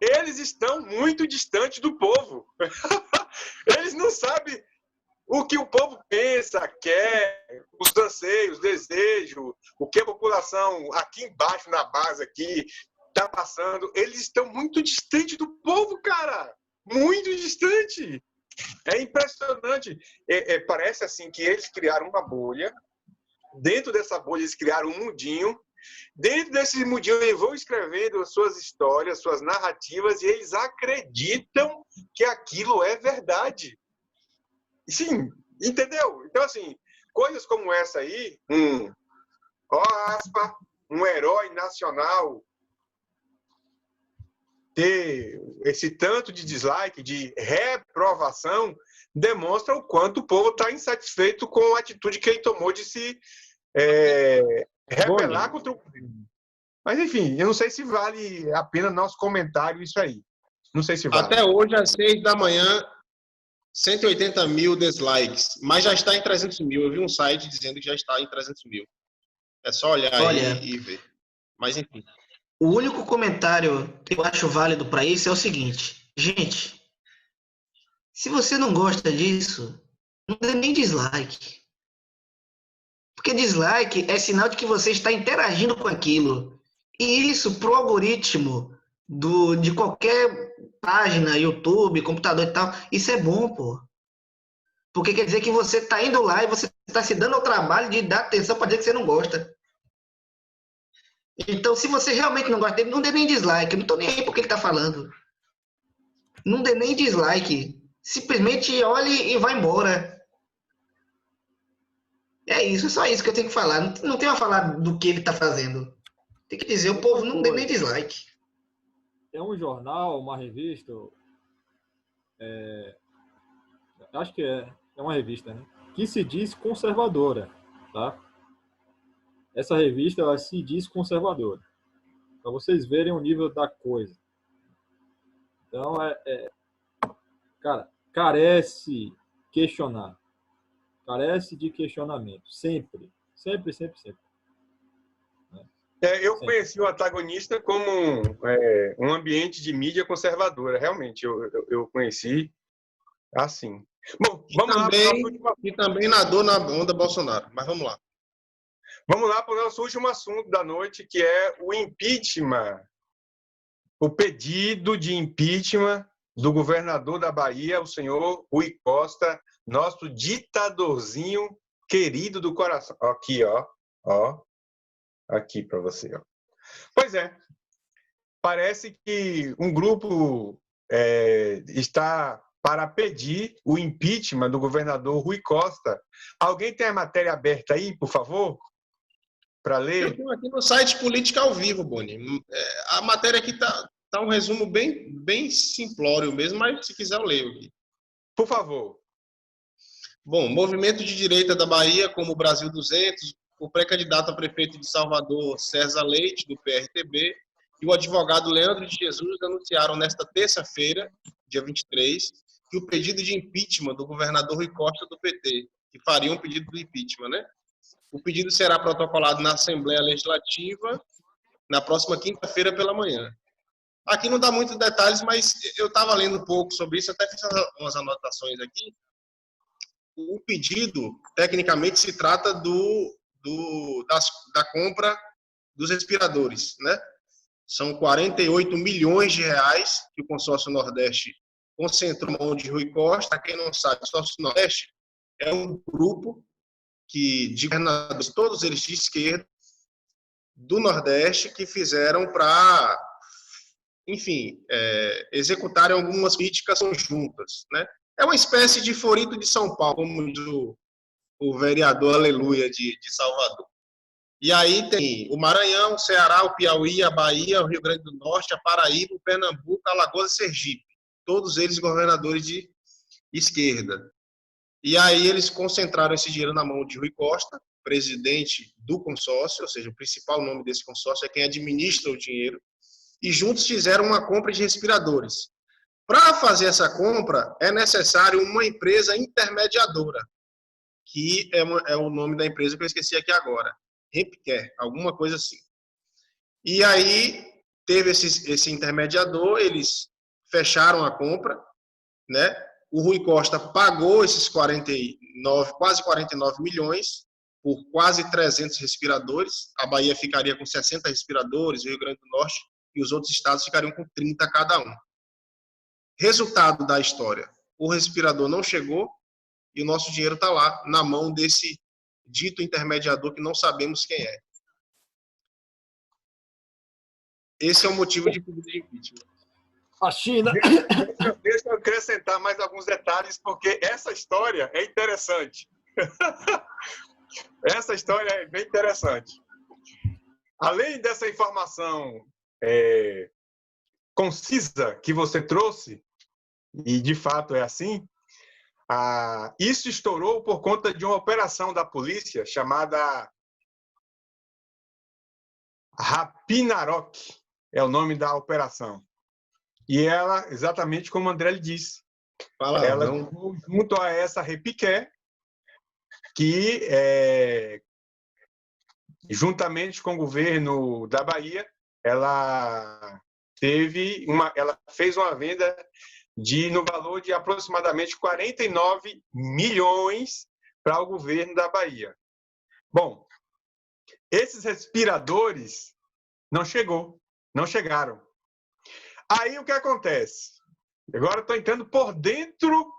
eles estão muito distantes do povo. Eles não sabem o que o povo pensa, quer, os anseios, desejos, o que a população aqui embaixo, na base aqui, está passando. Eles estão muito distantes do povo, cara. Muito distante. É impressionante. Parece assim que eles criaram uma bolha. Dentro dessa bolha, eles criaram um mundinho. Dentro desse mundinho, eles vão escrevendo as suas histórias, suas narrativas, e eles acreditam que aquilo é verdade. Sim, entendeu? Então, assim, coisas como essa aí, um herói nacional ter esse tanto de dislike, de reprovação, demonstra o quanto o povo está insatisfeito com a atitude que ele tomou de se rebelar contra o governo. Mas, enfim, eu não sei se vale a pena nosso comentário isso aí. Não sei se vale.
Até hoje, às 6 da manhã, 180 mil dislikes, mas já está em 300 mil. Eu vi um site dizendo que já está em 300 mil. É só olhar aí e ver. Mas, enfim.
O único comentário que eu acho válido para isso é o seguinte. Gente, se você não gosta disso, não dê nem dislike. Porque dislike é sinal de que você está interagindo com aquilo. E isso, pro algoritmo de qualquer página, YouTube, computador e tal, isso é bom, pô. Porque quer dizer que você está indo lá e você está se dando ao trabalho de dar atenção para dizer que você não gosta. Então, se você realmente não gosta dele, não dê nem dislike. Eu não estou nem aí porque ele está falando. Não dê nem dislike. Simplesmente olhe e vá embora. É isso, é só isso que eu tenho que falar. Não tenho a falar do que ele está fazendo. Tem que dizer, o povo não dê nem dislike.
É um jornal, uma revista, acho que é uma revista, né? Que se diz conservadora, tá? Essa revista, ela se diz conservadora. Para vocês verem o nível da coisa. Então, cara, carece questionar. Carece de questionamento. Sempre. Sempre, sempre, sempre.
Eu conheci o antagonista como um ambiente de mídia conservadora. Realmente, eu conheci assim. Bom, vamos lá.
E também nadou na onda Bolsonaro. Mas vamos lá.
Vamos lá para o nosso último assunto da noite, que é o impeachment. O pedido de impeachment do governador da Bahia, o senhor Rui Costa, nosso ditadorzinho querido do coração. Aqui, ó. Aqui para você, ó. Pois é. Parece que um grupo está para pedir o impeachment do governador Rui Costa. Alguém tem a matéria aberta aí, por favor? Para ler?
Eu tenho aqui no site Política ao Vivo, Boni. A matéria aqui tá um resumo bem simplório mesmo, mas se quiser eu leio aqui.
Por favor.
Bom, movimento de direita da Bahia, como o Brasil 200, o pré-candidato a prefeito de Salvador, César Leite, do PRTB, e o advogado Leandro de Jesus anunciaram nesta terça-feira, dia 23, que o pedido de impeachment do governador Rui Costa do PT, que faria um pedido de impeachment, né? O pedido será protocolado na Assembleia Legislativa na próxima quinta-feira pela manhã. Aqui não dá muitos detalhes, mas eu estava lendo um pouco sobre isso, até fiz umas anotações aqui. O pedido, tecnicamente, se trata da compra dos respiradores, né? São 48 milhões de reais que o consórcio Nordeste concentrou na mão de Rui Costa. Quem não sabe, o consórcio Nordeste é um grupo de governadores, todos eles de esquerda, do Nordeste, que fizeram para, enfim, executarem algumas políticas conjuntas, né? É uma espécie de Forito de São Paulo, como diz o vereador Aleluia de Salvador. E aí tem o Maranhão, o Ceará, o Piauí, a Bahia, o Rio Grande do Norte, a Paraíba, o Pernambuco, Alagoas e Sergipe. Todos eles governadores de esquerda. E aí eles concentraram esse dinheiro na mão de Rui Costa, presidente do consórcio, ou seja, o principal nome desse consórcio é quem administra o dinheiro, e juntos fizeram uma compra de respiradores. Para fazer essa compra, é necessário uma empresa intermediadora, que é o nome da empresa que eu esqueci aqui agora. Repcare, alguma coisa assim. E aí teve esse intermediador, eles fecharam a compra, né? O Rui Costa pagou esses quase 49 milhões por quase 300 respiradores. A Bahia ficaria com 60 respiradores, o Rio Grande do Norte e os outros estados ficariam com 30 cada um. Resultado da história: o respirador não chegou e o nosso dinheiro está lá, na mão desse dito intermediador que não sabemos quem é. Esse é o motivo de pedido de impeachment.
A China.
Deixa eu acrescentar mais alguns detalhes, porque essa história é interessante. Essa história é bem interessante. Além dessa informação concisa que você trouxe, e de fato é assim, isso estourou por conta de uma operação da polícia chamada Rapinarok, é o nome da operação. E ela, exatamente como o André lhe disse, ela junto a essa Repcare, que juntamente com o governo da Bahia, ela fez uma venda no valor de aproximadamente 49 milhões para o governo da Bahia. Bom, esses respiradores não chegaram. Aí o que acontece? Agora estou entrando por dentro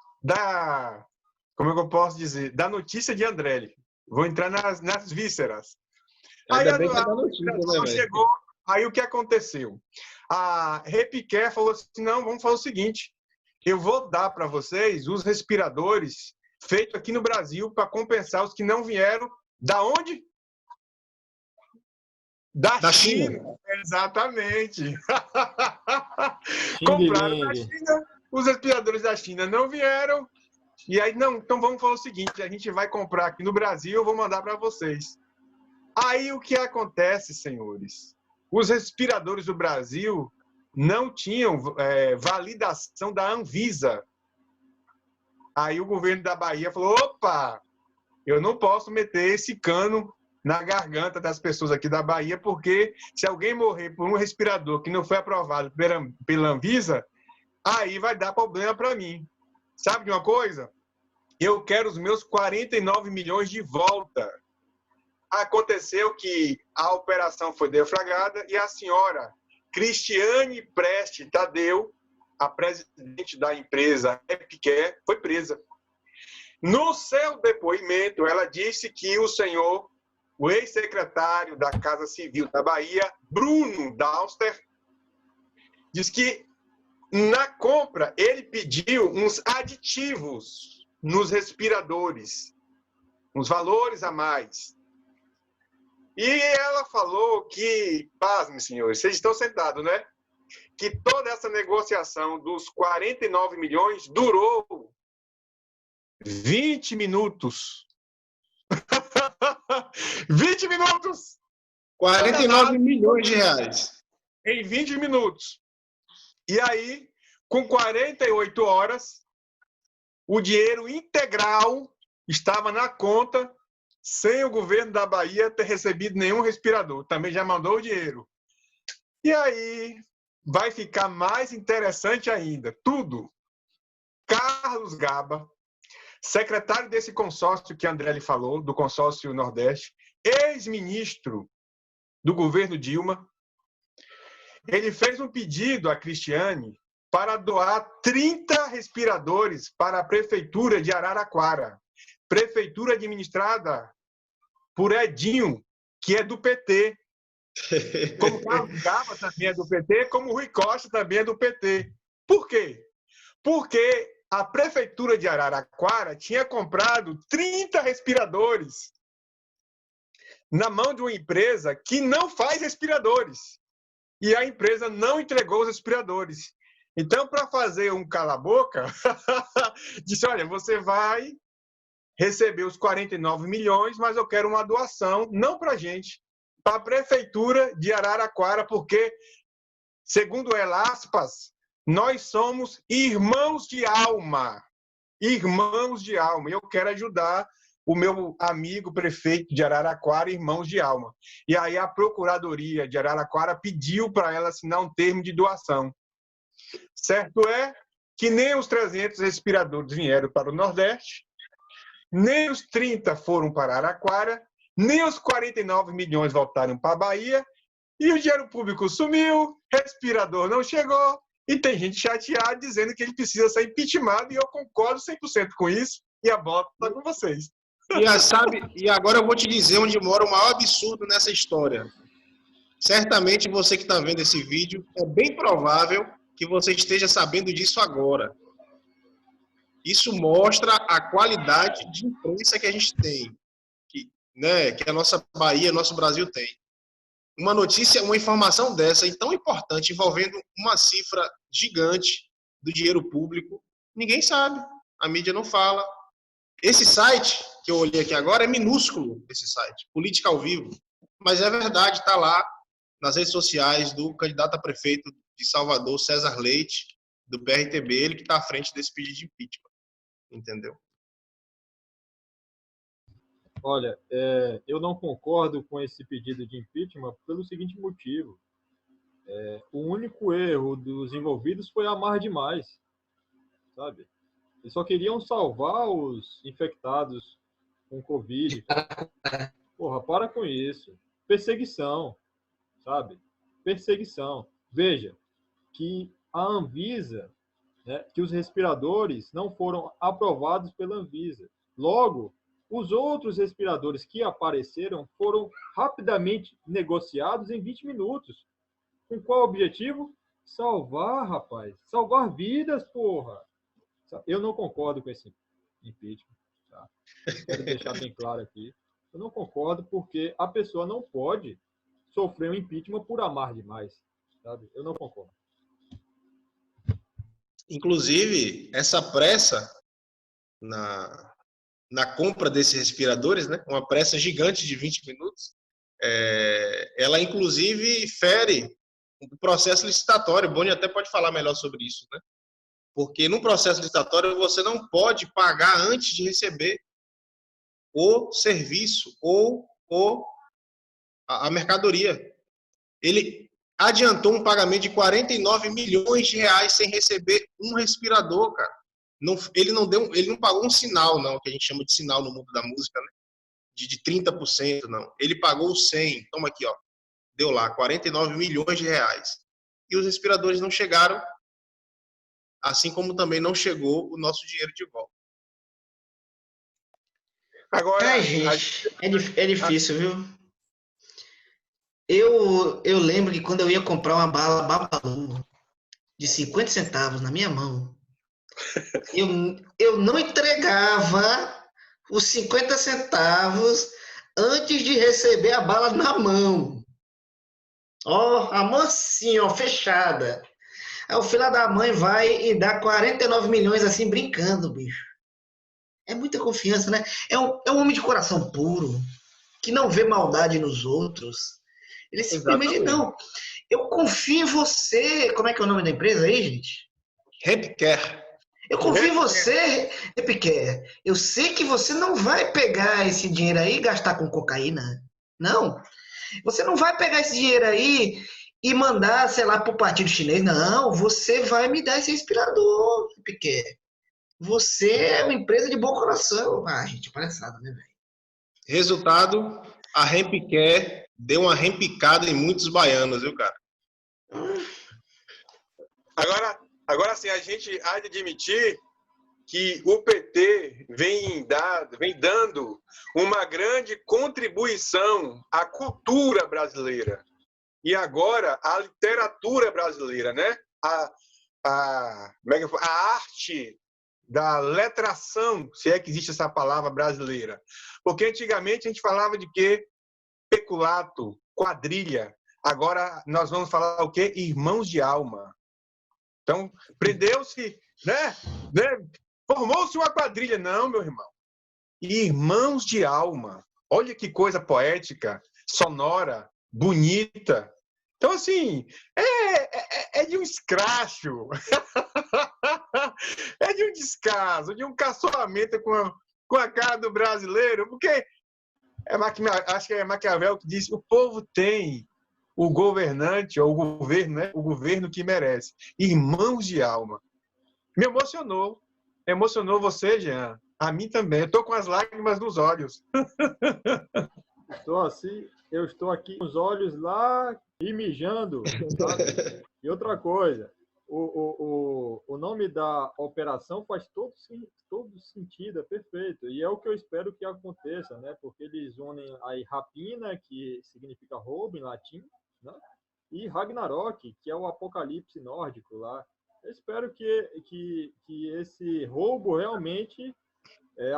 como é que eu posso dizer, da notícia de André. Vou entrar nas vísceras. Aí a notícia não chegou. Aí o que aconteceu? A Repcare falou assim: não, vamos fazer o seguinte, eu vou dar para vocês os respiradores feitos aqui no Brasil para compensar os que não vieram. Da onde? Da China. Exatamente. Compraram da China, os respiradores da China não vieram. E aí, não, então vamos fazer o seguinte, a gente vai comprar aqui no Brasil, eu vou mandar para vocês. Aí o que acontece, senhores? Os respiradores do Brasil não tinham validação da Anvisa. Aí o governo da Bahia falou: opa, eu não posso meter esse cano na garganta das pessoas aqui da Bahia, porque se alguém morrer por um respirador que não foi aprovado pela Anvisa, aí vai dar problema para mim. Sabe de uma coisa? Eu quero os meus 49 milhões de volta. Aconteceu que a operação foi deflagrada e a senhora Cristiane Preste Tadeu, a presidente da empresa Repcare, foi presa. No seu depoimento, ela disse que o ex-secretário da Casa Civil da Bahia, Bruno Dauster, diz que na compra ele pediu uns aditivos nos respiradores, uns valores a mais. E ela falou que, pasmem, senhores, vocês estão sentados, né? Que toda essa negociação dos 49 milhões durou 20 minutos. 20 minutos!
49 milhões de reais.
Em 20 minutos. E aí, com 48 horas, o dinheiro integral estava na conta, sem o governo da Bahia ter recebido nenhum respirador. Também já mandou o dinheiro. E aí, vai ficar mais interessante ainda. Tudo. Carlos Gaba, secretário desse consórcio que André lhe falou, do consórcio Nordeste, ex-ministro do governo Dilma, ele fez um pedido à Cristiane para doar 30 respiradores para a prefeitura de Araraquara, prefeitura administrada por Edinho, que é do PT. Como Carlos Gaba também é do PT, como Rui Costa também é do PT. Por quê? Porque a prefeitura de Araraquara tinha comprado 30 respiradores na mão de uma empresa que não faz respiradores. E a empresa não entregou os respiradores. Então, para fazer um cala-boca, disse, olha, você vai receber os 49 milhões, mas eu quero uma doação, não para a gente, para a Prefeitura de Araraquara, porque, segundo Aspas, nós somos irmãos de alma. Irmãos de alma. Eu quero ajudar o meu amigo prefeito de Araraquara, irmãos de alma. E aí a Procuradoria de Araraquara pediu para ela assinar um termo de doação. Certo é que nem os 300 respiradores vieram para o Nordeste, nem os 30 foram para Araraquara, nem os 49 milhões voltaram para a Bahia, e o dinheiro público sumiu, respirador não chegou, e tem gente chateada dizendo que ele precisa ser impeachmentado, e eu concordo 100% com isso, e a bola está com vocês.
E agora eu vou te dizer onde mora o maior absurdo nessa história. Certamente você que está vendo esse vídeo, é bem provável que você esteja sabendo disso agora. Isso mostra a qualidade de imprensa que a gente tem, que a nossa Bahia, nosso Brasil tem. Uma notícia, uma informação dessa, tão importante, envolvendo uma cifra gigante do dinheiro público, ninguém sabe, a mídia não fala. Esse site, que eu olhei aqui agora, é minúsculo, esse site, Política ao Vivo, mas é verdade, está lá nas redes sociais do candidato a prefeito de Salvador, César Leite, do PRTB, ele que está à frente desse pedido de impeachment, entendeu?
Olha, eu não concordo com esse pedido de impeachment pelo seguinte motivo. O único erro dos envolvidos foi amar demais, sabe? Eles só queriam salvar os infectados com Covid. Porra, para com isso. Perseguição, sabe? Perseguição. Veja que a Anvisa, né, que os respiradores não foram aprovados pela Anvisa. Logo, os outros respiradores que apareceram foram rapidamente negociados em 20 minutos. Com qual objetivo? Salvar, rapaz. Salvar vidas, porra. Eu não concordo com esse impeachment. Tá? Quero deixar bem claro aqui. Eu não concordo porque a pessoa não pode sofrer um impeachment por amar demais. Sabe? Eu não concordo.
Inclusive, essa pressa na compra desses respiradores, né, uma pressa gigante de 20 minutos, ela inclusive fere o processo licitatório. O Boni até pode falar melhor sobre isso, né? Porque no processo licitatório você não pode pagar antes de receber o serviço ou a mercadoria. Ele adiantou um pagamento de 49 milhões de reais sem receber um respirador, cara. Ele não pagou um sinal, não, que a gente chama de sinal no mundo da música, né? De 30%, não. Ele pagou 100. Toma aqui, ó. Deu lá 49 milhões de reais. E os respiradores não chegaram, assim como também não chegou o nosso dinheiro de volta.
Agora, gente, é difícil, viu? Eu lembro que quando eu ia comprar uma bala Babalu de 50 centavos na minha mão, eu não entregava os 50 centavos antes de receber a bala na mão. Ó, a mão assim, ó, fechada. Aí o filho da mãe vai e dá 49 milhões assim, brincando, bicho. É muita confiança, né? É um homem de coração puro, que não vê maldade nos outros. Ele simplesmente, não, eu confio em você. Como é que é o nome da empresa aí, gente?
Repcare.
Eu confio em você, Repcare. Eu sei que você não vai pegar esse dinheiro aí e gastar com cocaína. Não. Você não vai pegar esse dinheiro aí e mandar, sei lá, pro partido chinês. Não, você vai me dar esse respirador, Repcare. Você é uma empresa de bom coração. Ah, gente, palhaçada, né, velho?
Resultado, a Repcare deu uma rempicada em muitos baianos, viu, cara?
Agora sim, a gente há de admitir que o PT vem dando uma grande contribuição à cultura brasileira e agora à literatura brasileira, né? A arte da letração, se é que existe essa palavra brasileira. Porque antigamente a gente falava de quê? peculato, quadrilha. Agora nós vamos falar o quê? Irmãos de alma. Então, prendeu-se, né? Formou-se uma quadrilha. Não, meu irmão. Irmãos de alma. Olha que coisa poética, sonora, bonita. Então, assim, é de um escracho. É de um descaso, de um caçoamento com a cara do brasileiro, porque acho que é Maquiavel que disse: o povo tem o governante, ou o governo, né? O governo que merece. Irmãos de alma. Me emocionou. Emocionou você, Jean? A mim também. Eu estou com as lágrimas nos olhos.
Estou assim, eu estou aqui com os olhos lá e mijando, sabe? E outra coisa, o nome da operação faz todo sentido, é perfeito. E é o que eu espero que aconteça, né? Porque eles unem aí rapina, que significa roubo em latim, né? E Ragnarok, que é o apocalipse nórdico lá. Eu espero que esse roubo realmente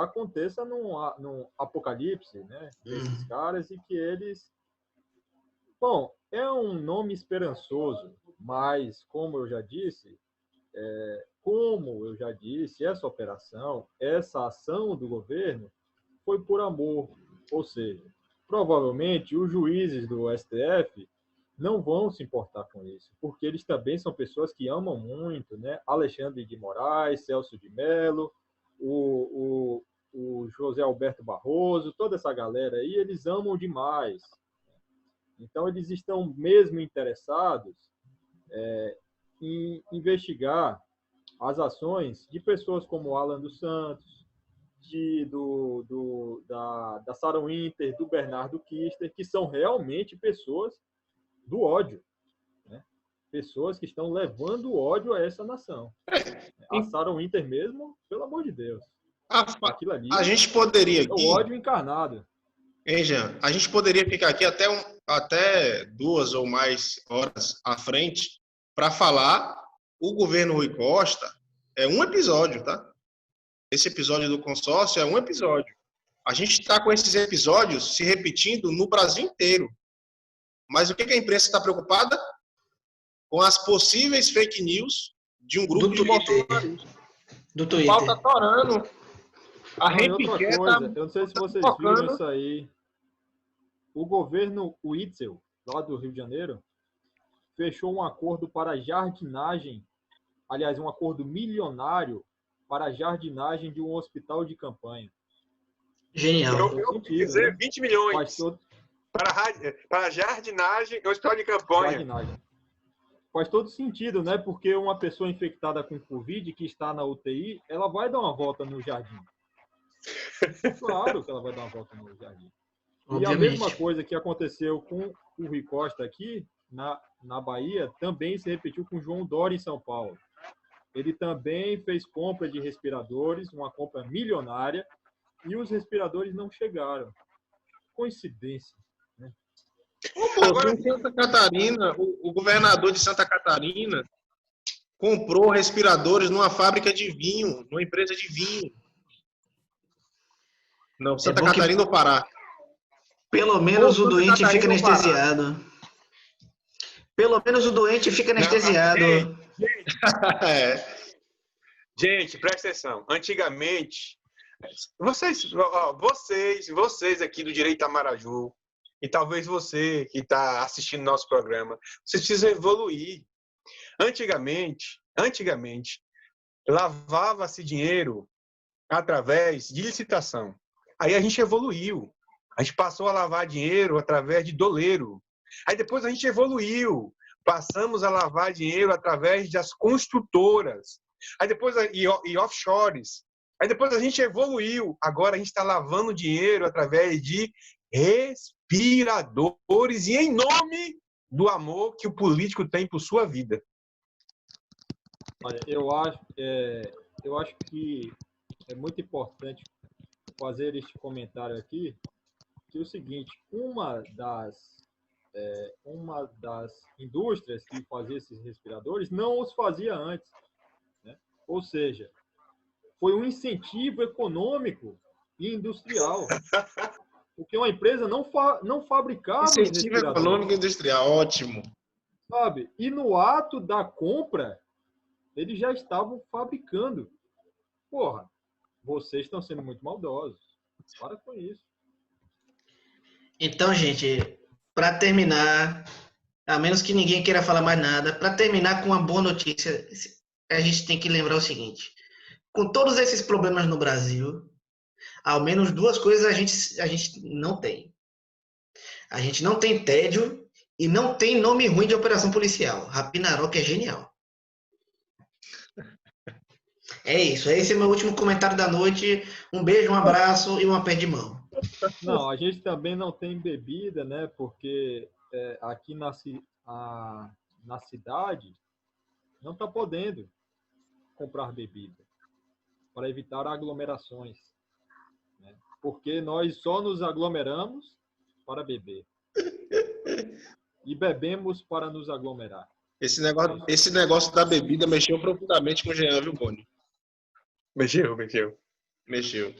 aconteça num apocalipse, né? Desses caras e que eles... Bom, é um nome esperançoso, mas, como eu já disse, essa operação, essa ação do governo foi por amor. Ou seja, provavelmente os juízes do STF não vão se importar com isso, porque eles também são pessoas que amam muito, né? Alexandre de Moraes, Celso de Mello, o José Alberto Barroso, toda essa galera aí, eles amam demais. Então, eles estão mesmo interessados em investigar as ações de pessoas como Alan dos Santos, da Sarah Winter, do Bernardo Kister, que são realmente pessoas do ódio, né? Pessoas que estão levando ódio a essa nação. A Sarah Winter mesmo, pelo amor de Deus. Aquilo ali
A gente poderia
é o ódio encarnado.
Hein, Jean? A gente poderia ficar aqui até 2 ou mais horas à frente para falar o governo Rui Costa. É um episódio, tá? Esse episódio do consórcio é um episódio. A gente está com esses episódios se repetindo no Brasil inteiro. Mas o que a imprensa está preocupada? Com as possíveis fake news de um grupo de bolsonaristas.
Do
O
Twitter.
pau tá torando. A
outra coisa, eu não sei se vocês viram isso aí. O governo Witzel, lá do Rio de Janeiro, fechou um acordo para jardinagem, aliás, um acordo milionário para a jardinagem de um hospital de campanha.
Genial.
Eu dizer, né? 20 milhões para jardinagem e hospital de campanha.
Jardinagem. Faz todo sentido, né? Porque uma pessoa infectada com Covid, que está na UTI, ela vai dar uma volta no jardim. Claro que ela vai dar uma volta no jardim.
Obviamente.
E a mesma coisa que aconteceu com o Rui Costa aqui, na Bahia, também se repetiu com o João Dória em São Paulo. Ele também fez compra de respiradores, uma compra milionária, e os respiradores não chegaram. Coincidência, né?
Agora, em Santa Catarina, o governador de Santa Catarina comprou respiradores numa fábrica de vinho, numa empresa de vinho. Não, Santa Catarina ou Pará.
Pelo menos o doente fica anestesiado. Pelo menos o doente fica anestesiado.
Gente, presta atenção. Antigamente, vocês aqui do Direito a Maraju, e talvez você que está assistindo nosso programa, vocês precisam evoluir. Antigamente, lavava-se dinheiro através de licitação. Aí a gente evoluiu. A gente passou a lavar dinheiro através de doleiro. Aí depois a gente evoluiu. Passamos a lavar dinheiro através das construtoras. Aí depois e offshores. Aí depois a gente evoluiu. Agora a gente está lavando dinheiro através de respiradores e em nome do amor que o político tem por sua vida.
Olha, eu acho que é muito importante fazer este comentário aqui, que é o seguinte: uma das indústrias que fazia esses respiradores não os fazia antes, né? Ou seja, foi um incentivo econômico e industrial. Porque uma empresa não fabricava os
Incentivo
respiradores,
econômico industrial, ótimo.
sabe? E no ato da compra, eles já estavam fabricando. Porra, vocês estão sendo muito maldosos. Para com isso.
Então, gente, para terminar, a menos que ninguém queira falar mais nada, para terminar com uma boa notícia, a gente tem que lembrar o seguinte: com todos esses problemas no Brasil, ao menos duas coisas a gente não tem. A gente não tem tédio e não tem nome ruim de operação policial. Rapinarok é genial. É isso. Esse é meu último comentário da noite. Um beijo, um abraço e um aperto de mão.
Não, a gente também não tem bebida, né? Porque aqui na cidade não está podendo comprar bebida para evitar aglomerações, né? Porque nós só nos aglomeramos para beber e bebemos para nos aglomerar.
Esse negócio da bebida mexeu profundamente com o Jean, viu, Boni?
Mexeu.
Mexeu.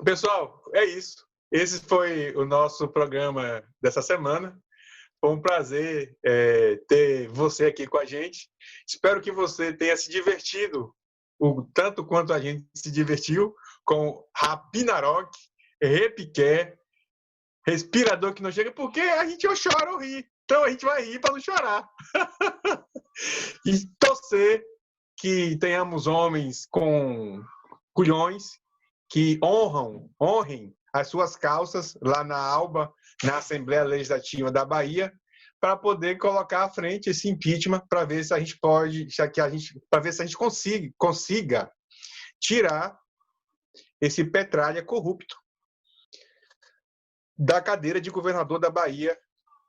Pessoal, é isso. Esse foi o nosso programa dessa semana. Foi um prazer ter você aqui com a gente. Espero que você tenha se divertido o tanto quanto a gente se divertiu com Rapinarok, Repiqué, respirador que não chega, porque a gente ou chora ou ri. Então a gente vai rir para não chorar. E torcer que tenhamos homens com culhões que honrem as suas calças lá na ALBA, na Assembleia Legislativa da Bahia, para poder colocar à frente esse impeachment, para ver se a gente pode, para ver se a gente consiga tirar esse Petralha corrupto da cadeira de governador da Bahia,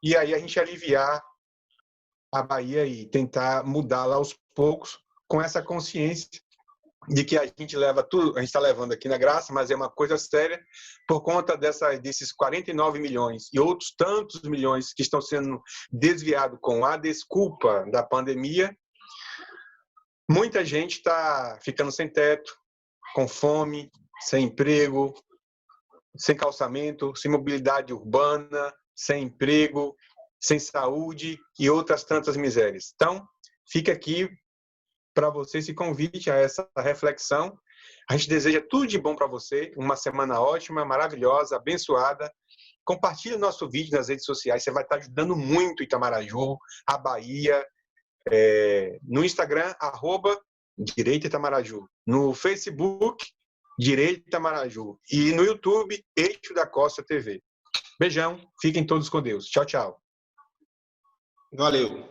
e aí a gente aliviar a Bahia e tentar mudá-la aos poucos com essa consciência de que a gente leva tudo, a gente está levando aqui na graça, mas é uma coisa séria por conta desses 49 milhões e outros tantos milhões que estão sendo desviados com a desculpa da pandemia. Muita gente está ficando sem teto, com fome, sem emprego, sem calçamento, sem mobilidade urbana, sem emprego, sem saúde e outras tantas misérias. Então, fica aqui para você esse convite a essa reflexão. A gente deseja tudo de bom para você, uma semana ótima, maravilhosa, abençoada. Compartilhe o nosso vídeo nas redes sociais, você vai estar ajudando muito Itamaraju, a Bahia, no Instagram, @Direito Itamaraju, no Facebook, Direito Itamaraju, e no YouTube, Eixo da Costa TV. Beijão, fiquem todos com Deus. Tchau, tchau.
Valeu.